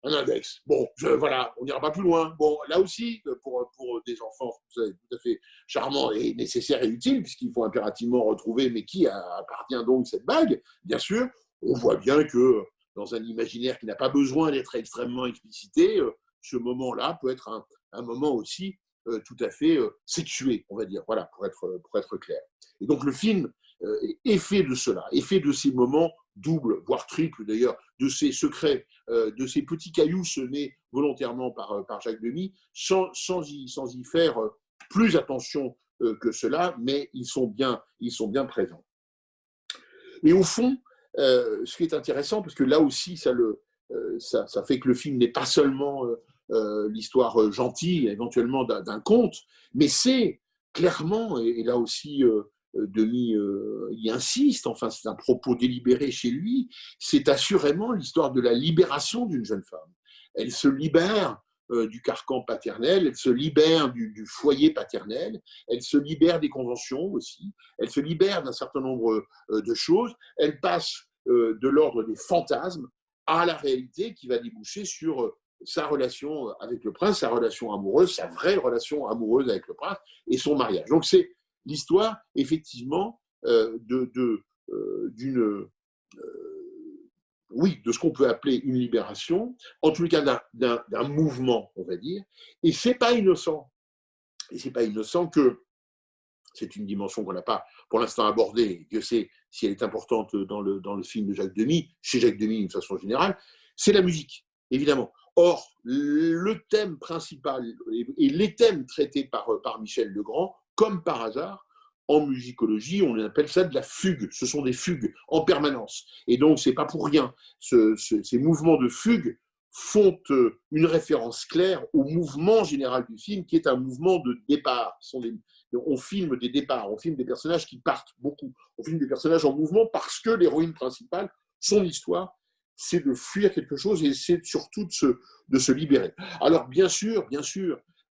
un index. Bon, voilà, on n'ira pas plus loin. Bon, là aussi, pour des enfants, c'est tout à fait charmant et nécessaire et utile, puisqu'il faut impérativement retrouver, mais qui appartient donc cette bague, bien sûr, on voit bien que dans un imaginaire qui n'a pas besoin d'être extrêmement explicité, ce moment-là peut être un moment aussi tout à fait sexué, on va dire, voilà, pour être clair. Et donc le film est fait de cela, est fait de ces moments doubles, voire triples d'ailleurs, de ces secrets, de ces petits cailloux semés volontairement par Jacques Demy, sans y faire plus attention que cela, mais ils sont bien présents. Et au fond, ce qui est intéressant, parce que là aussi, ça fait que le film n'est pas seulement l'histoire gentille, éventuellement d'un conte, mais c'est clairement, et là aussi Demy y insiste, enfin c'est un propos délibéré chez lui, c'est assurément l'histoire de la libération d'une jeune femme. Elle se libère du carcan paternel, elle se libère du foyer paternel, elle se libère des conventions aussi, elle se libère d'un certain nombre de choses, elle passe de l'ordre des fantasmes à la réalité qui va déboucher sur sa relation avec le prince, sa relation amoureuse, sa vraie relation amoureuse avec le prince et son mariage. Donc c'est l'histoire, effectivement, de ce qu'on peut appeler une libération, en tout cas d'un mouvement, on va dire, et c'est pas innocent. Et c'est pas innocent que c'est une dimension qu'on n'a pas pour l'instant abordée, Dieu sait si elle est importante dans le film de Jacques Demy, chez Jacques Demy d'une façon générale, c'est la musique, évidemment. Or, le thème principal et les thèmes traités par Michel Legrand, comme par hasard, en musicologie, on appelle ça de la fugue. Ce sont des fugues en permanence. Et donc, ce n'est pas pour rien. Ces mouvements de fugue font une référence claire au mouvement général du film, qui est un mouvement de départ. On filme des départs, on filme des personnages qui partent beaucoup. On filme des personnages en mouvement parce que l'héroïne principale, son histoire, c'est de fuir quelque chose et c'est surtout de se libérer. Alors, bien sûr,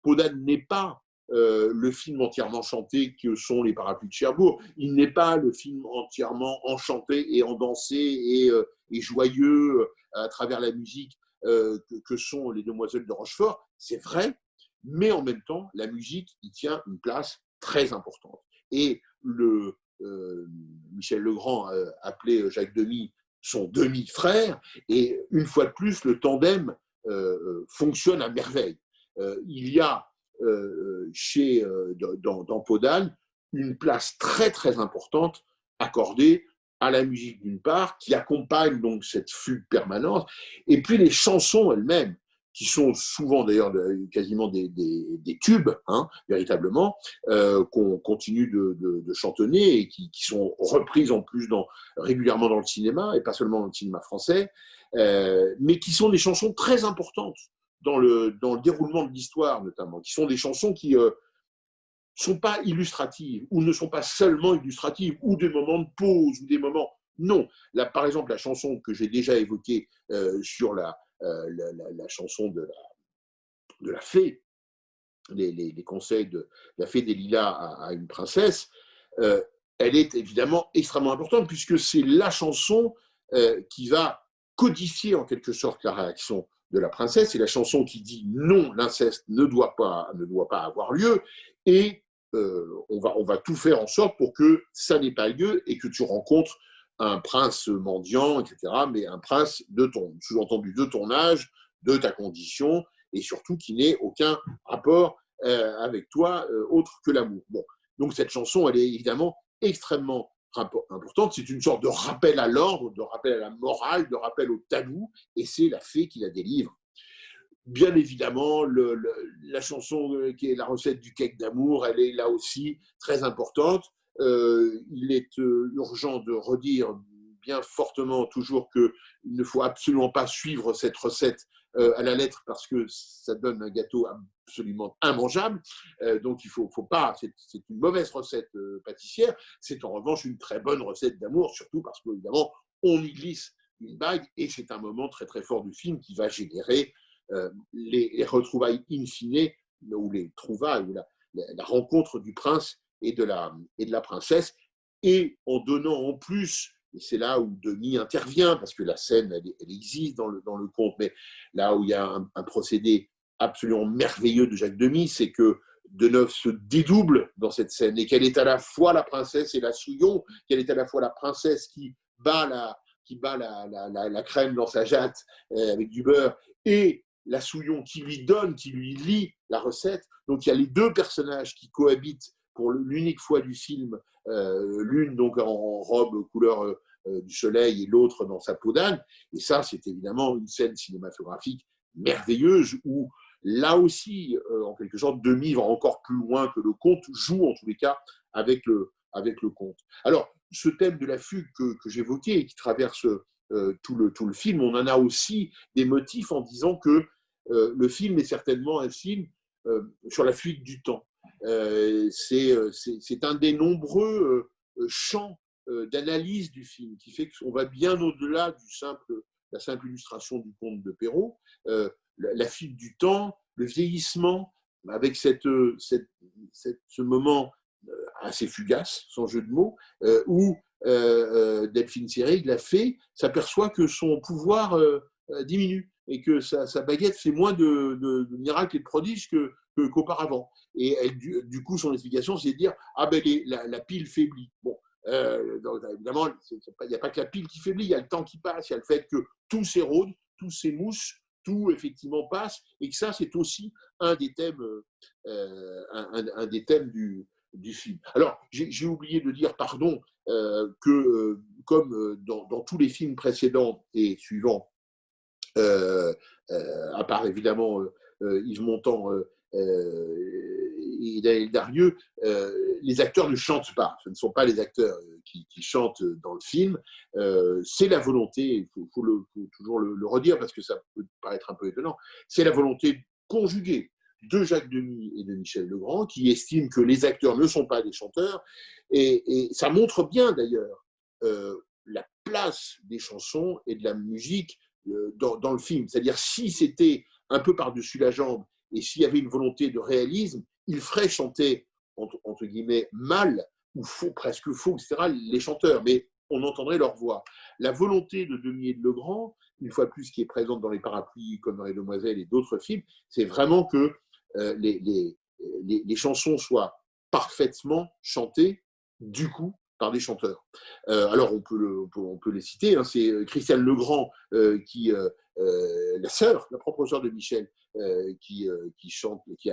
Peau d'âne n'est pas le film entièrement chanté que sont Les Parapluies de Cherbourg. Il n'est pas le film entièrement enchanté et endancé et joyeux à travers la musique que sont Les Demoiselles de Rochefort. C'est vrai, mais en même temps, la musique y tient une place très importante. et Michel Legrand appelait Jacques Demy son demi-frère, et une fois de plus, le tandem fonctionne à merveille. Il y a dans Podane une place très très importante accordée à la musique d'une part, qui accompagne donc cette fugue permanente, et puis les chansons elles-mêmes, qui sont souvent d'ailleurs quasiment des tubes, hein, véritablement, qu'on continue de chantonner et qui sont reprises en plus régulièrement dans le cinéma, et pas seulement dans le cinéma français, mais qui sont des chansons très importantes dans le déroulement de l'histoire notamment, qui sont des chansons qui ne sont pas illustratives, ou ne sont pas seulement illustratives, ou des moments de pause, ou des moments... Non. Là, par exemple, la chanson que j'ai déjà évoquée sur la chanson de la fée, les conseils de la fée des lilas à une princesse, elle est évidemment extrêmement importante, puisque c'est la chanson qui va codifier en quelque sorte la réaction de la princesse. C'est la chanson qui dit non, l'inceste ne doit pas avoir lieu, et on va tout faire en sorte pour que ça n'ait pas lieu et que tu rencontres un prince mendiant, etc., mais un prince sous-entendu de ton âge, de ta condition, et surtout qui n'ait aucun rapport avec toi autre que l'amour. Bon. Donc cette chanson, elle est évidemment extrêmement importante. C'est une sorte de rappel à l'ordre, de rappel à la morale, de rappel au tabou, et c'est la fée qui la délivre. Bien évidemment, la chanson qui est la recette du cake d'amour, elle est là aussi très importante. Il est urgent de redire bien fortement toujours qu'il ne faut absolument pas suivre cette recette à la lettre, parce que ça donne un gâteau absolument immangeable. Donc il faut pas, c'est une mauvaise recette pâtissière. C'est en revanche une très bonne recette d'amour, surtout parce qu'évidemment, on y glisse une bague, et c'est un moment très très fort du film qui va générer les retrouvailles in fine, ou les trouvailles, ou la rencontre du prince et de la princesse, et en donnant en plus, et c'est là où Demy intervient, parce que la scène, elle existe dans le conte, mais là où il y a un procédé absolument merveilleux de Jacques Demy, c'est que Deneuve se dédouble dans cette scène, et qu'elle est à la fois la princesse et la Souillon, qu'elle est à la fois la princesse qui bat la crème dans sa jatte avec du beurre, et la Souillon qui lui lit la recette. Donc il y a les deux personnages qui cohabitent pour l'unique fois du film, l'une donc en robe couleur du soleil et l'autre dans sa peau d'âne. Et ça, c'est évidemment une scène cinématographique merveilleuse où, là aussi, en quelque sorte, Demy va encore plus loin que le conte, joue en tous les cas avec le conte. Alors, ce thème de la fugue que j'évoquais et qui traverse tout le film, on en a aussi des motifs en disant que le film est certainement un film sur la fuite du temps. C'est un des nombreux champs d'analyse du film qui fait qu'on va bien au-delà la simple illustration du conte de Perrault. La fuite du temps, le vieillissement, avec ce moment assez fugace, sans jeu de mots, où Delphine Seyrig, la fée, s'aperçoit que son pouvoir diminue, et que sa baguette fait moins de miracles et de prodiges qu'auparavant. Et du coup, son explication, c'est de dire la pile faiblit. Bon, donc, évidemment, il n'y a pas que la pile qui faiblit, il y a le temps qui passe, il y a le fait que tout s'érode, tout s'émousse, tout effectivement passe, et que ça, c'est aussi un des thèmes, un des thèmes du film. Alors, j'ai oublié de dire, pardon, que comme dans tous les films précédents et suivants, à part évidemment Yves Montand et Daniel Darieux, les acteurs ne chantent pas. Ce ne sont pas les acteurs qui chantent dans le film. C'est la volonté, il faut toujours le redire parce que ça peut paraître un peu étonnant, c'est la volonté conjuguée de Jacques Demy et de Michel Legrand, qui estiment que les acteurs ne sont pas des chanteurs. Et ça montre bien d'ailleurs la place des chansons et de la musique dans le film. C'est-à-dire, si c'était un peu par-dessus la jambe et s'il y avait une volonté de réalisme, il ferait chanter, entre guillemets, mal ou faux, presque faux, etc., les chanteurs, mais on entendrait leur voix. La volonté de Demy et de Legrand, une fois de plus, qui est présente dans Les Parapluies, comme dans Les Demoiselles et d'autres films, c'est vraiment que les chansons soient parfaitement chantés, du coup, par des chanteurs. Alors, on peut les citer. Hein, c'est Christiane Legrand, la sœur, la propre sœur de Michel, qui chante, qui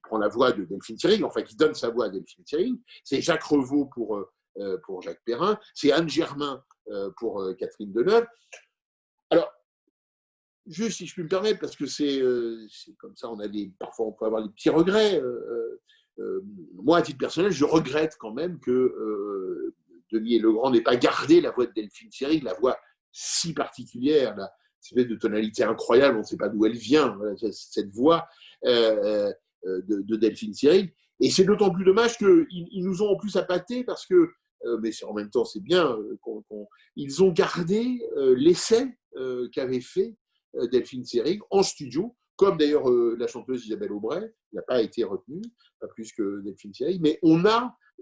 prend la voix de Delphine Seyrig, enfin qui donne sa voix à Delphine Seyrig. C'est Jacques Revaux pour Jacques Perrin. C'est Anne Germain pour Catherine Deneuve. Alors, juste si je puis me permettre, parce que c'est comme ça, parfois on peut avoir des petits regrets. Moi, à titre personnel, je regrette quand même que Denis Legrand n'ait pas gardé la voix de Delphine Seyrig, la voix si particulière, cette espèce de tonalité incroyable, on ne sait pas d'où elle vient, cette voix de Delphine Seyrig. Et c'est d'autant plus dommage qu'ils nous ont en plus appâtés parce que, mais en même temps c'est bien, ils ont gardé l'essai qu'avait fait Delphine Seyrig en studio, comme d'ailleurs la chanteuse Isabelle Aubray n'a pas été retenue, pas plus que Delphine Seyrig, mais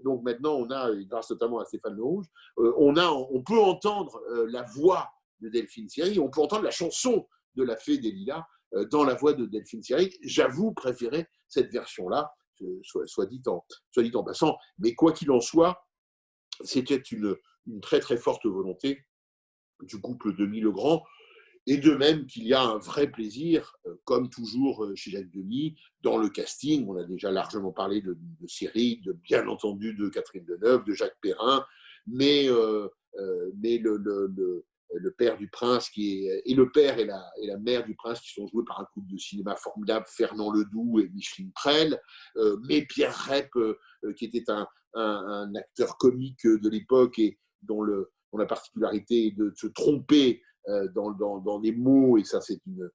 donc maintenant on a, grâce notamment à Stéphane Le Rouge, on peut entendre la voix de Delphine Seyrig, on peut entendre la chanson de La Fée des Lilas dans la voix de Delphine Seyrig. J'avoue préférer cette version-là, soit dit en passant, mais quoi qu'il en soit, c'était une très très forte volonté du couple Demy-Legrand. Et de même qu'il y a un vrai plaisir, comme toujours chez Jacques Demy, dans le casting. On a déjà largement parlé de Seyrig, bien entendu de Catherine Deneuve, de Jacques Perrin, mais le père du prince et le père et la mère du prince qui sont joués par un couple de cinéma formidable, Fernand Ledoux et Micheline Prel, mais Pierre Rep, qui était un acteur comique de l'époque et dont la particularité est de se tromper dans les mots, et ça c'est une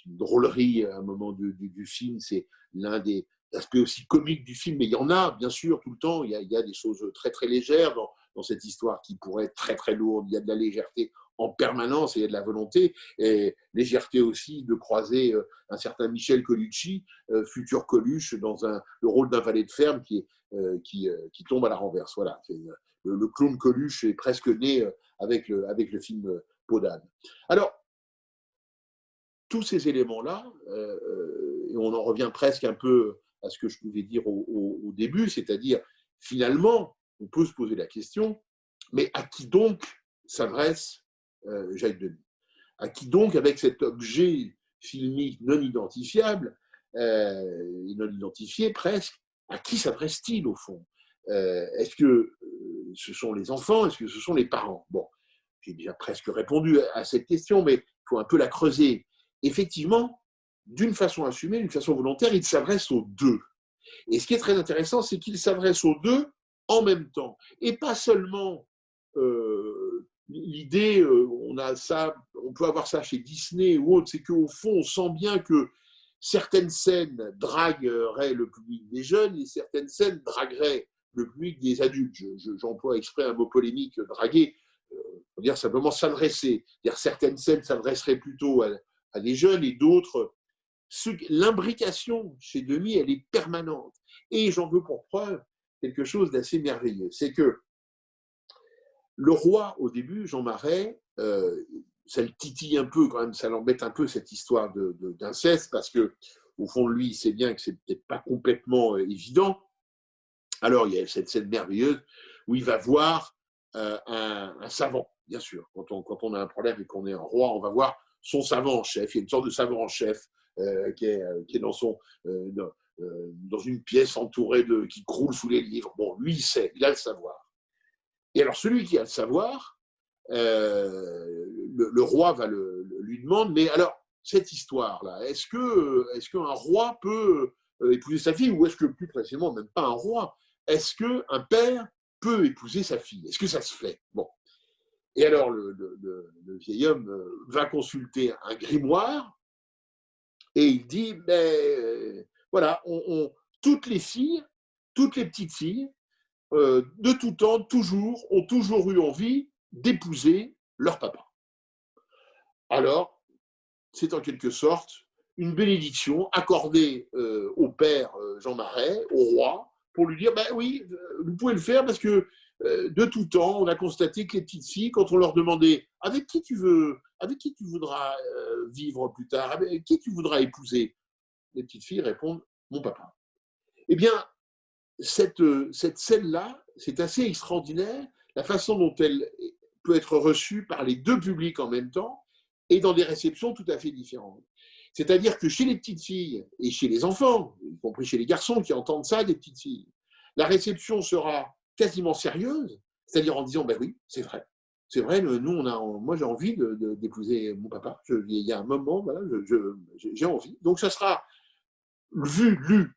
drôlerie à un moment du film, c'est l'un des aspects aussi comiques du film, mais il y en a bien sûr tout le temps, il y a des choses très très légères dans cette histoire qui pourrait être très très lourde, il y a de la légèreté en permanence et il y a de la volonté, et légèreté aussi de croiser un certain Michel Colucci, futur Coluche, dans le rôle d'un valet de ferme qui tombe à la renverse. Voilà, le clown Coluche est presque né avec le film Podane. Alors, tous ces éléments-là, et on en revient presque un peu à ce que je pouvais dire au début, c'est-à-dire, finalement, on peut se poser la question, mais à qui donc s'adresse Jacques Demy? À qui donc, avec cet objet filmique non identifiable, non identifié presque, à qui s'adresse-t-il au fond? Est-ce que ce sont les enfants? Est-ce que ce sont les parents? Bon, j'ai déjà presque répondu à cette question, mais il faut un peu la creuser. Effectivement, d'une façon assumée, d'une façon volontaire, il s'adresse aux deux. Et ce qui est très intéressant, c'est qu'il s'adresse aux deux en même temps. Et pas seulement l'idée, on peut avoir ça chez Disney ou autre, c'est qu'au fond, on sent bien que certaines scènes dragueraient le public des jeunes et certaines scènes dragueraient le public des adultes. J'emploie exprès un mot polémique, draguer. On dire simplement s'adresser. Certaines scènes s'adresseraient plutôt à des jeunes et d'autres. L'imbrication chez Demy, elle est permanente. Et j'en veux pour preuve quelque chose d'assez merveilleux. C'est que le roi, au début, Jean Marais, ça le titille un peu quand même, ça l'embête un peu cette histoire d'inceste, parce que au fond de lui, il sait bien que c'est peut-être pas complètement évident. Alors, il y a cette scène merveilleuse où il va voir un savant, bien sûr. Quand on a un problème et qu'on est un roi, on va voir son savant en chef. Il y a une sorte de savant en chef qui est dans une pièce entourée qui croule sous les livres. Bon, lui, il sait, il a le savoir. Et alors, celui qui a le savoir, le roi lui demande, mais alors, cette histoire-là, est-ce qu'un roi peut épouser sa fille, ou est-ce que, plus précisément, même pas un roi, est-ce qu'un père peut épouser sa fille? Est-ce que ça se fait? Bon. Et alors, le vieil homme va consulter un grimoire et il dit, voilà, toutes les filles, toutes les petites filles, de tout temps, ont toujours eu envie d'épouser leur papa. Alors, c'est en quelque sorte une bénédiction accordée au père Jean Marais, au roi, pour lui dire, oui, vous pouvez le faire parce que de tout temps, on a constaté que les petites filles, quand on leur demandait avec qui tu voudras vivre plus tard, avec qui tu voudras épouser, les petites filles répondent mon papa. Eh bien, cette scène-là, c'est assez extraordinaire, la façon dont elle peut être reçue par les deux publics en même temps et dans des réceptions tout à fait différentes. C'est-à-dire que chez les petites filles et chez les enfants, y compris chez les garçons qui entendent ça, des petites filles, la réception sera quasiment sérieuse, c'est-à-dire en disant, ben oui, c'est vrai, nous, moi j'ai envie d'épouser mon papa, il y a un moment, voilà, j'ai envie. Donc ça sera lu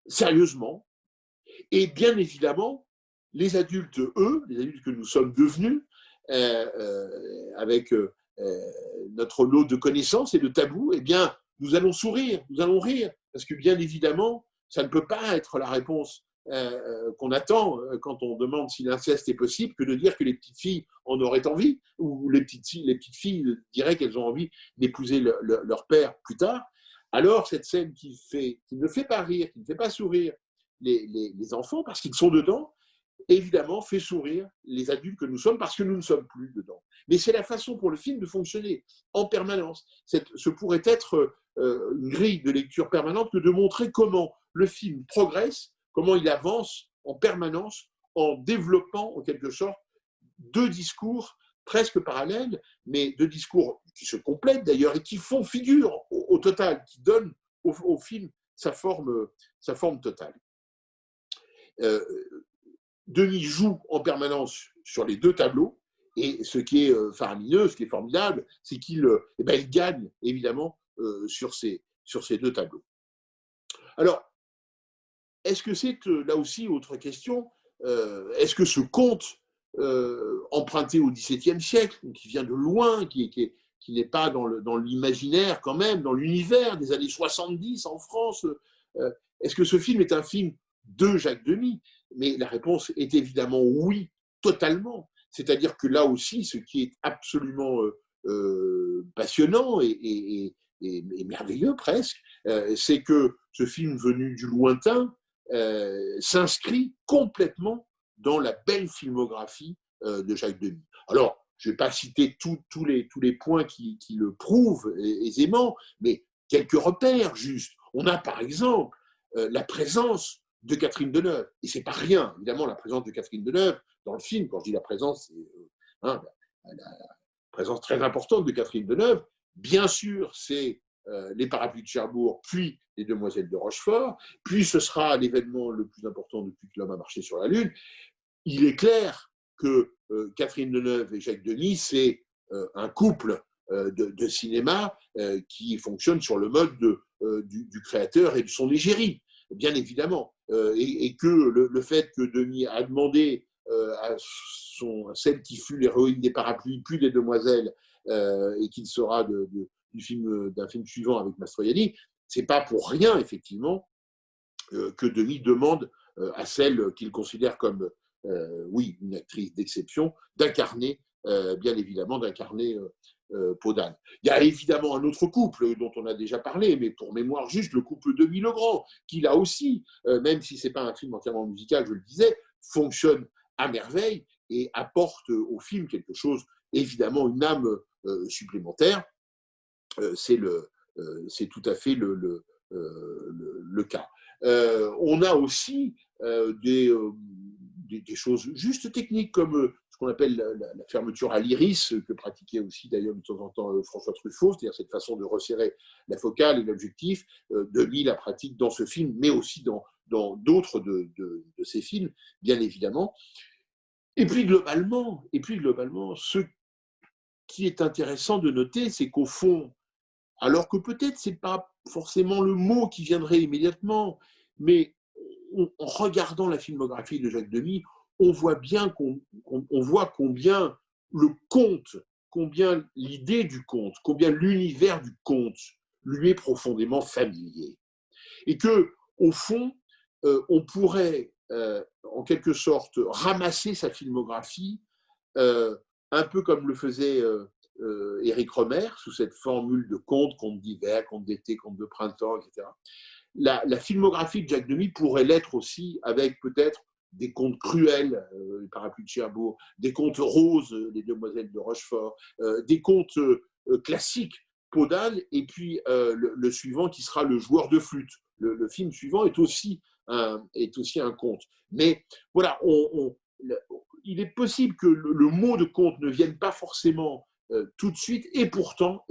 sérieusement, et bien évidemment, les adultes, eux, les adultes que nous sommes devenus, avec notre lot de connaissances et de tabous, eh bien, nous allons sourire, nous allons rire, parce que bien évidemment, ça ne peut pas être la réponse qu'on attend quand on demande si l'inceste est possible, que de dire que les petites filles en auraient envie, ou les petites filles diraient qu'elles ont envie d'épouser leur père plus tard. Alors, cette scène qui ne fait pas rire, qui ne fait pas sourire les enfants, parce qu'ils sont dedans, évidemment, fait sourire les adultes que nous sommes, parce que nous ne sommes plus dedans. Mais c'est la façon pour le film de fonctionner en permanence. Ce pourrait être une grille de lecture permanente que de montrer comment le film progresse, comment il avance en permanence en développant en quelque sorte deux discours presque parallèles, mais deux discours qui se complètent d'ailleurs et qui font figure au total, qui donnent au film sa forme totale. Denis joue en permanence sur les deux tableaux, et ce qui est faramineux, ce qui est formidable, c'est qu'il il gagne évidemment sur ces deux tableaux. Alors, est-ce que c'est, là aussi, autre question, est-ce que ce conte emprunté au XVIIe siècle, qui vient de loin, qui n'est pas dans l'imaginaire quand même, dans l'univers des années 70 en France, est-ce que ce film est un film de Jacques Demy? Mais la réponse est évidemment oui, totalement. C'est-à-dire que là aussi, ce qui est absolument passionnant et merveilleux presque, c'est que ce film venu du lointain s'inscrit complètement dans la belle filmographie de Jacques Demy. Alors, je ne vais pas citer tous les points qui le prouvent aisément, mais quelques repères juste. On a par exemple la présence de Catherine Deneuve. Et ce n'est pas rien, évidemment, la présence de Catherine Deneuve dans le film. Quand je dis la présence, c'est la présence très importante de Catherine Deneuve. Bien sûr, c'est les Parapluies de Cherbourg, puis les Demoiselles de Rochefort, puis ce sera l'événement le plus important depuis que l'homme a marché sur la Lune. Il est clair que Catherine Deneuve et Jacques Demy, c'est un couple de cinéma qui fonctionne sur le mode du créateur et de son égérie, bien évidemment. Et que le fait que Demy a demandé à celle qui fut l'héroïne des Parapluies, puis des Demoiselles, et qu'il sera d'un film suivant avec Mastroianni, c'est pas pour rien, effectivement, que Demy demande à celle qu'il considère comme oui, une actrice d'exception, d'incarner, bien évidemment, Peau d'Âne. Il y a évidemment un autre couple dont on a déjà parlé, mais pour mémoire juste, le couple Demy-Legrand, qui là aussi, même si ce n'est pas un film entièrement musical, je le disais, fonctionne à merveille et apporte au film quelque chose, évidemment, une âme supplémentaire. C'est tout à fait le cas. On a aussi des choses juste techniques comme ce qu'on appelle la fermeture à l'iris, que pratiquait aussi d'ailleurs de temps en temps François Truffaut, c'est-à-dire cette façon de resserrer la focale et l'objectif. Demy la pratique dans ce film, mais aussi dans d'autres de ses films, bien évidemment. Et puis globalement, ce qui est intéressant de noter, c'est qu'au fond, alors que peut-être ce n'est pas forcément le mot qui viendrait immédiatement, mais en regardant la filmographie de Jacques Demy, on voit bien on voit combien le conte, combien l'idée du conte, combien l'univers du conte lui est profondément familier. Et que, au fond, on pourrait, en quelque sorte, ramasser sa filmographie un peu comme le faisait Éric Rohmer, sous cette formule de contes d'hiver, contes d'été, contes de printemps, etc. La filmographie de Jacques Demy pourrait l'être aussi avec peut-être des contes cruels, les Parapluies de Cherbourg, des contes roses, les Demoiselles de Rochefort, des contes classiques, Peau d'Âne, et puis le suivant qui sera le joueur de flûte, le film suivant est aussi un conte. Mais voilà, il est possible que le mot de conte ne vienne pas forcément tout de suite, et pourtant,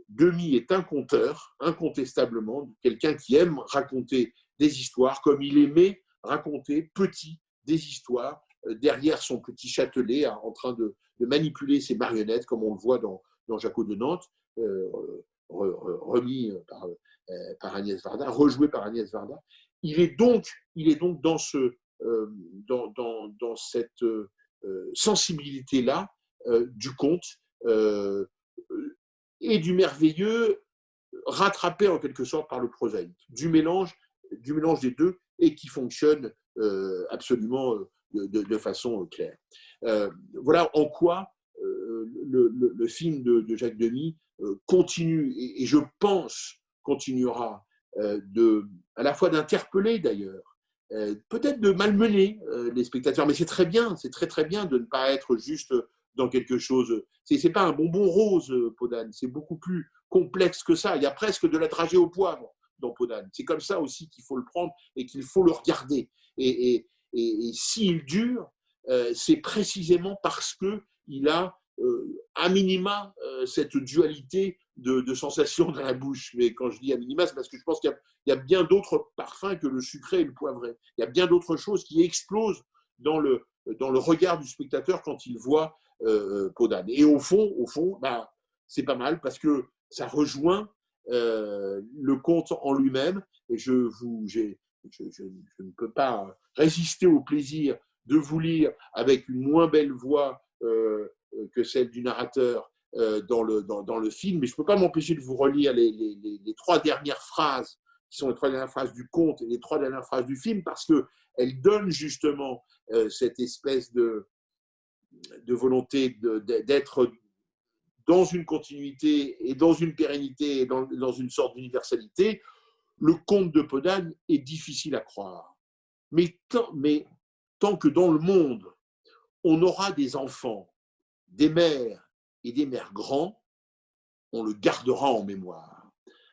Demy est un conteur, incontestablement, quelqu'un qui aime raconter des histoires, comme il aimait raconter petit des histoires derrière son petit châtelet, en train de manipuler ses marionnettes, comme on le voit dans Jaco de Nantes, remis par Agnès Varda, rejoué par Agnès Varda. Il est donc dans cette sensibilité-là du conte et du merveilleux, rattrapé en quelque sorte par le prosaïque, du mélange des deux, et qui fonctionne absolument de façon claire. Voilà en quoi le film de Jacques Demy continue, et je pense continuera à la fois d'interpeller d'ailleurs, peut-être de malmener les spectateurs, mais c'est très bien, c'est très très bien de ne pas être juste dans quelque chose. C'est pas un bonbon rose, Podane, c'est beaucoup plus complexe que ça. Il y a presque de la dragée au poivre dans Podane. C'est comme ça aussi qu'il faut le prendre et qu'il faut le regarder. Et s'il dure, c'est précisément parce qu'il a à minima cette dualité de sensations dans la bouche. Mais quand je dis à minima, c'est parce que je pense qu'il y a bien d'autres parfums que le sucré et le poivré. Il y a bien d'autres choses qui explosent dans le regard du spectateur quand il voit Podane. Et au fond, bah, c'est pas mal parce que ça rejoint le conte en lui-même. Et je ne peux pas résister au plaisir de vous lire avec une moins belle voix que celle du narrateur dans le film, mais je ne peux pas m'empêcher de vous relire les 3 dernières phrases, qui sont les 3 dernières phrases du conte et les 3 dernières phrases du film, parce qu'elles donnent justement cette espèce de volonté d'être dans une continuité et dans une pérennité et dans une sorte d'universalité. Le conte de Podane est difficile à croire. Mais tant que dans le monde, on aura des enfants, des mères et des mères grands, on le gardera en mémoire.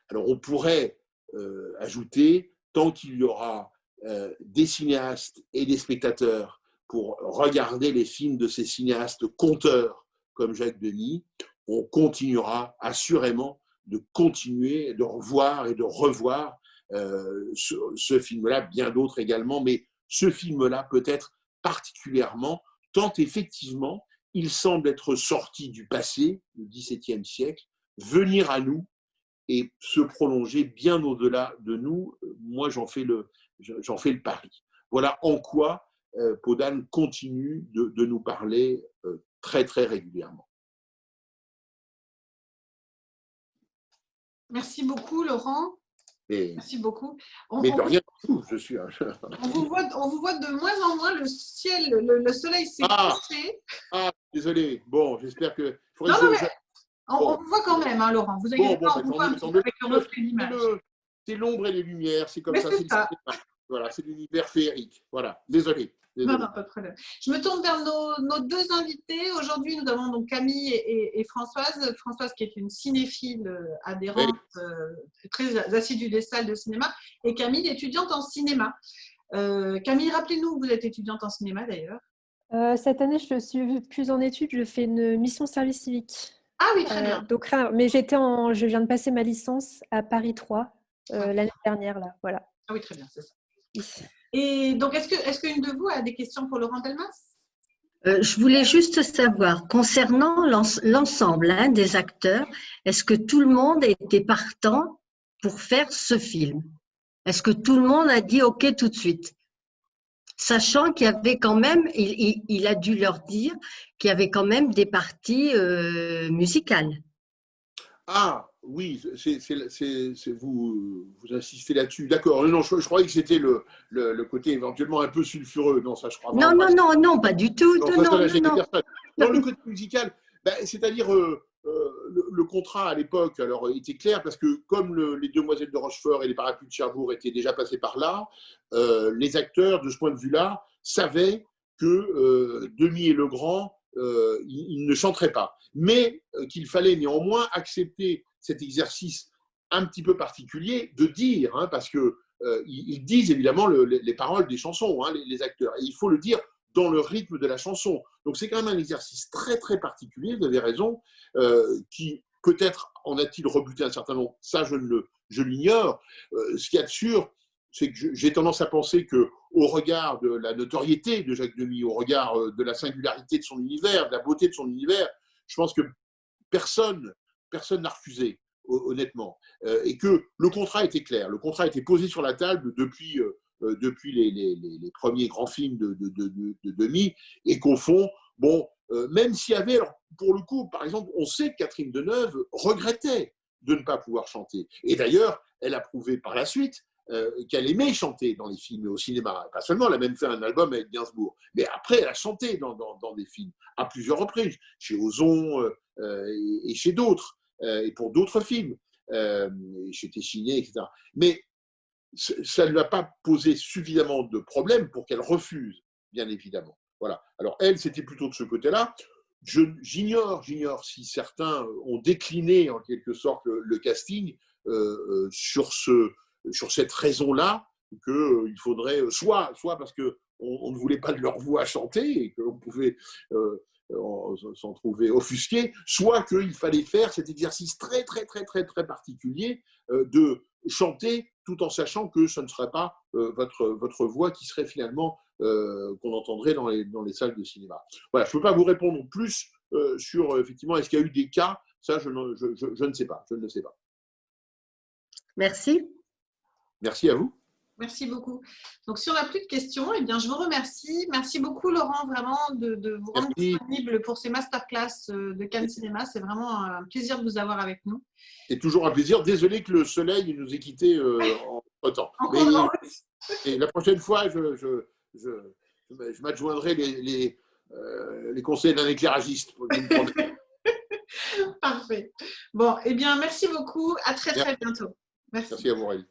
Alors on pourrait ajouter, tant qu'il y aura des cinéastes et des spectateurs pour regarder les films de ces cinéastes conteurs comme Jacques Demy, on continuera assurément de continuer de revoir et de revoir ce film-là, bien d'autres également, mais ce film-là peut-être particulièrement, tant effectivement il semble être sorti du passé, du XVIIe siècle, venir à nous et se prolonger bien au-delà de nous. Moi, j'en fais le pari. Voilà en quoi Podane continue de nous parler très, très régulièrement. Merci beaucoup, Laurent. Merci beaucoup. Mais de rien du tout, je suis. On vous voit de moins en moins, le ciel, le soleil s'est couché. Désolé. Bon, j'espère que. Non, mais on vous voit quand même, hein, Laurent. Vous inquiétez pas, on vous voit un petit peu avec le reflet de l'image. C'est l'ombre et les lumières, c'est comme ça. Voilà, c'est l'univers féerique. Voilà, désolé. Non, pas de problème. Je me tourne vers nos 2 invités. Aujourd'hui, nous avons donc Camille et Françoise. Françoise qui est une cinéphile adhérente, très assidue des salles de cinéma, et Camille, étudiante en cinéma. Camille, rappelez-nous, vous êtes étudiante en cinéma d'ailleurs. Cette année, je ne suis plus en études, je fais une mission service civique. Ah oui, très bien. Donc, mais je viens de passer ma licence à Paris 3 l'année dernière, là, voilà. Ah oui, très bien, c'est ça. Et donc, est-ce qu'une de vous a des questions pour Laurent Delmas ? Je voulais juste savoir, concernant l'ensemble des acteurs, est-ce que tout le monde était partant pour faire ce film? Est-ce que tout le monde a dit OK tout de suite? Sachant qu'il y avait quand même, il a dû leur dire qu'il y avait quand même des parties musicales. Ah oui, vous insistez là-dessus. D'accord. Non, je croyais que c'était le côté éventuellement un peu sulfureux. Non, ça je crois pas. Non, pas du tout. Non, le côté musical, c'est-à-dire le contrat à l'époque alors était clair parce que comme les Demoiselles de Rochefort et les Parapluies de Cherbourg étaient déjà passés par là, les acteurs de ce point de vue-là savaient que Demy et Legrand ils ne chanteraient pas, mais qu'il fallait néanmoins accepter cet exercice un petit peu particulier de dire, hein, parce que ils disent évidemment les paroles des chansons, hein, les acteurs. Et il faut le dire dans le rythme de la chanson. Donc c'est quand même un exercice très très particulier, vous avez raison, qui peut-être en a-t-il rebuté un certain nombre, ça je l'ignore. Ce qu'il y a de sûr, c'est que j'ai tendance à penser qu'au regard de la notoriété de Jacques Demy, au regard de la singularité de son univers, de la beauté de son univers, je pense que personne n'a refusé, honnêtement. Et que le contrat était clair, le contrat était posé sur la table depuis les premiers grands films de Demy, et qu'au fond, bon, même s'il y avait, alors, pour le coup, par exemple, on sait que Catherine Deneuve regrettait de ne pas pouvoir chanter. Et d'ailleurs, elle a prouvé par la suite qu'elle aimait chanter dans les films et au cinéma. Pas seulement, elle a même fait un album avec Gainsbourg, mais après, elle a chanté dans des films à plusieurs reprises, chez Ozon et chez d'autres, et pour d'autres films, chez Téchiné, etc. Mais ça ne lui a pas posé suffisamment de problèmes pour qu'elle refuse, bien évidemment. Voilà. Alors elle, c'était plutôt de ce côté-là. J'ignore si certains ont décliné en quelque sorte le casting sur cette raison-là, qu'il faudrait, soit parce qu'on ne voulait pas de leur voix chanter et qu'on pouvait s'en trouver offusqué, soit qu'il fallait faire cet exercice très, très, très, très, très particulier de chanter tout en sachant que ce ne serait pas votre voix qui serait finalement qu'on entendrait dans les salles de cinéma. Voilà, je ne peux pas vous répondre plus sur, effectivement, est-ce qu'il y a eu des cas, ça je ne sais pas, je ne le sais pas. Merci. Merci à vous. Merci beaucoup. Donc, si on n'a plus de questions, eh bien, je vous remercie. Merci beaucoup, Laurent, vraiment, de vous rendre disponible pour ces masterclass de Cannes Cinéma. C'est vraiment un plaisir de vous avoir avec nous. C'est toujours un plaisir. Désolé que le soleil nous ait quittés en temps. Et la prochaine fois, je m'adjoindrai les conseils d'un éclairagiste. Parfait. Bon, eh bien, merci beaucoup. À très, très bientôt. Merci. Merci à vous, Aurélie.